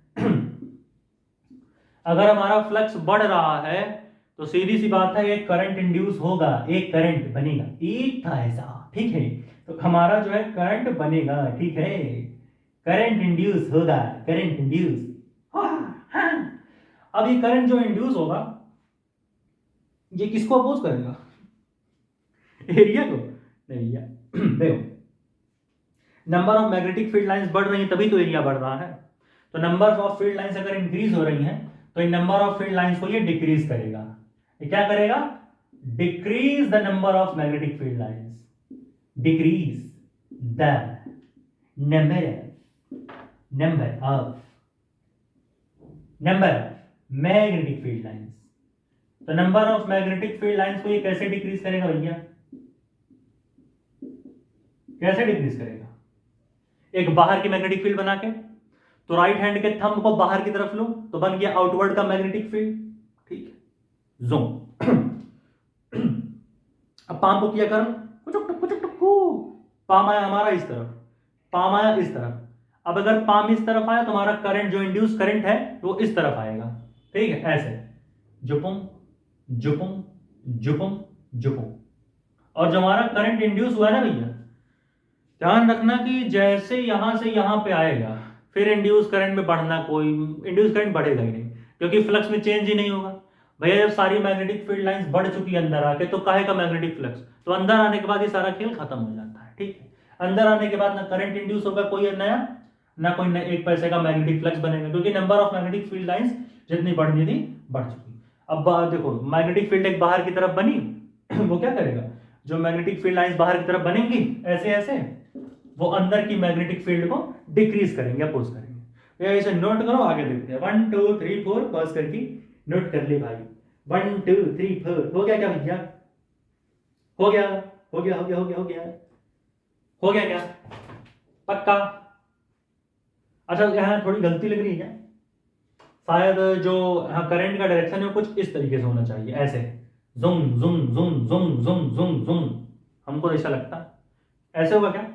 अगर हमारा फ्लक्स बढ़ रहा है तो सीधी सी बात है एक करंट इंड्यूस होगा, एक करंट बनेगा। एक था ऐसा, ठीक है। तो हमारा जो है करंट बनेगा, ठीक है। करंट इंड्यूस होगा, करंट इंड्यूस। अब ये करंट जो इंड्यूस होगा ये किसको अपोज करेगा? एरिया को? नहीं भैया। देखो, number of magnetic field lines बढ़ रही हैं तभी तो एरिया बढ़ रहा है। तो नंबर ऑफ फील्ड लाइंस अगर इंक्रीज हो रही हैं तो इन नंबर ऑफ फील्ड लाइंस को ये डिक्रीज करेगा। ये क्या करेगा? Decrease the number of magnetic field lines, decrease the number of magnetic field lines. तो number of magnetic field lines को ये कैसे डिक्रीज करेगा भैया? कैसे डिक्रीज करेगा? एक बाहर की मैग्नेटिक फील्ड बना के, तो राइट हैंड के थंब को बाहर की तरफ लो तो बन गया आउटवर्ड का मैग्नेटिक फील्ड, ठीक है। जोन। अब पाम को किया करो, पाम आया हमारा इस तरफ, पाम आया इस तरफ। अब अगर पाम इस तरफ आया तो हमारा करंट जो इंड्यूस करंट है वो इस तरफ आएगा, ठीक है। ऐसे जुपुम जुपुम जुपुम जुपुम। और जो हमारा करंट इंड्यूस हुआ है ना भैया, ध्यान रखना कि जैसे यहां से यहां पे आएगा फिर इंड्यूस करंट में बढ़ना, कोई इंड्यूस करंट बढ़ेगा ही नहीं क्योंकि फ्लक्स में चेंज ही नहीं होगा। भैया जब सारी मैग्नेटिक फील्ड लाइंस बढ़ चुकी है अंदर आके, तो काहे का मैग्नेटिक फ्लक्स, तो अंदर आने के बाद ये सारा खेल खत्म हो जाता है। ठीक है, अंदर आने के बाद ना करंट इंड्यूस होगा कोई नया, ना कोई एक पैसे का मैग्नेटिक फ्लक्स बनेगा, क्योंकि number of magnetic field lines जितनी बढ़नी थी बढ़ चुकी। अब देखो मैग्नेटिक फील्ड एक बाहर की तरफ बनी वो क्या करेगा, जो मैग्नेटिक फील्ड लाइंस बाहर की तरफ बनेंगी ऐसे ऐसे, वो अंदर की मैग्नेटिक फील्ड को डिक्रीज करेंगे, अपोज करेंगे। इसे नोट करो, आगे देखते हैं। 1 2 3 4 पॉज करके नोट कर ले भाई। 1 2 3 4 हो गया क्या भैया, हो गया हो गया हो गया हो गया हो गया हो गया क्या, पक्का। अच्छा यहाँ थोड़ी गलती लग रही है, शायद जो करंट का डायरेक्शन है कुछ इस तरीके से होना चाहिए, ऐसे जुम जुम जुम जुम जुम जुम जुम, हमको ऐसा लगता है। ऐसे होगा क्या,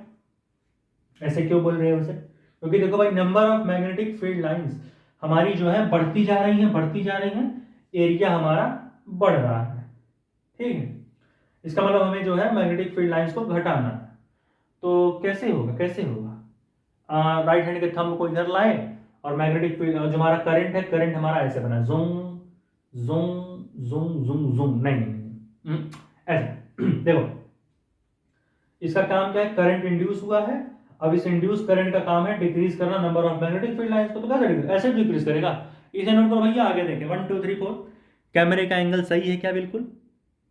ऐसे क्यों बोल रहे हो उसे, क्योंकि देखो भाई number of magnetic field lines हमारी जो है बढ़ती जा रही है, बढ़ती जा रही है, एरिया हमारा बढ़ रहा है। ठीक है, इसका मतलब हमें जो है मैग्नेटिक फील्ड लाइंस को घटाना है। तो कैसे होगा, कैसे होगा, राइट हैंड के थंब को इधर लाए और मैग्नेटिक फील्ड जो हमारा करंट है, करंट हमारा ऐसे बना जुम जुम जुम जुम जुम, नहीं ऐसे देखो इसका काम क्या है, करंट इंड्यूस हुआ है, अब इस इंड्यूस करंट का काम है डिक्रीज करना number of magnetic field lines को, तो कैसे ऐसे डिक्रीज करेगा। इसे नोट करो भैया, आगे देखें 1 2 3 4। कैमरे का एंगल सही है क्या, बिल्कुल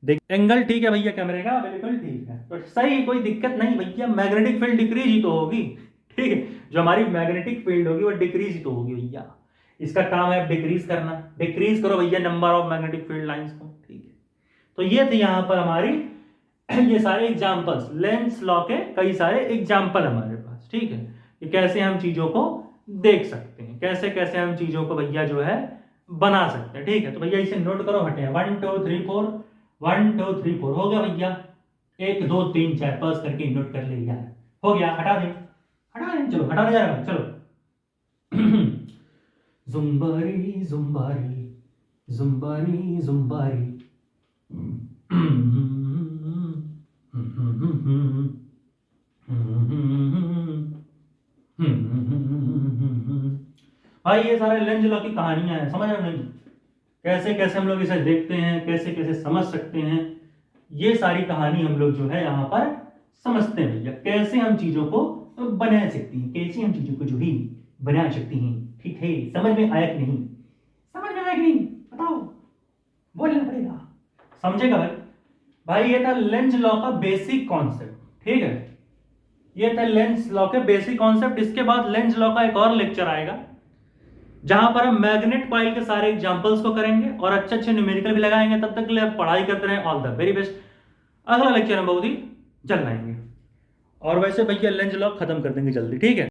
देख एंगल ठीक है भैया, कैमरे का बिल्कुल ठीक है, तो सही, कोई दिक्कत नहीं भैया, मैग्नेटिक फील्ड डिक्रीज ही तो होगी। ठीक है, जो हमारी मैग्नेटिक फील्ड होगी वो डिक्रीज ही तो होगी भैया, इसका काम है डिक्रीज करना, डिक्रीज करो भैया number of magnetic field lines को। ठीक है, तो ये थे यहाँ पर हमारी ये सारे एग्जाम्पल्स, लेंस लॉ के कई सारे एग्जाम्पल हमारे पास। ठीक है, कि कैसे हम चीजों को देख सकते हैं, कैसे कैसे हम चीजों को भैया जो है बना सकते हैं। ठीक है, तो भैया इसे नोट करो, हटे 1 2 3 4 1 2 3 4 हो गया भैया, 1 2 3 4 पास करके नोट कर ले यार, हो गया, हटा दे चलो, हटा दे यार, चलो जुम्बारी जुम्बारी जुम्बारी जुम्बारी भाई ये सारे लेंस लॉ की कहानियां हैं, समझ रहे नहीं, कैसे कैसे हम लोग इसे देखते हैं, कैसे कैसे समझ सकते हैं, ये सारी कहानी हम लोग जो है यहाँ पर समझते हैं भैया, कैसे हम चीजों को बना सकते हैं, कैसे हम चीजों को जो ही बना सकते हैं। ठीक है, समझ में आया कि नहीं, समझ में आया कि नहीं बताओ, बोलना पड़ेगा, समझेगा भाई। भाई ये था लेंस लॉ का बेसिक कॉन्सेप्ट। ठीक है, ये था लेंस लॉ के बेसिक कॉन्सेप्ट। इसके बाद लेंस लॉ का एक और लेक्चर आएगा जहां पर हम मैग्नेट कॉइल के सारे एग्जांपल्स को करेंगे और अच्छे अच्छे न्यूमेरिकल भी लगाएंगे। तब तक के लिए आप पढ़ाई करते रहें, ऑल द वेरी बेस्ट। अगला लेक्चर हम बहुत ही जल्द आएंगे, और वैसे भैया लेंस लॉ खत्म कर देंगे जल्दी। ठीक है।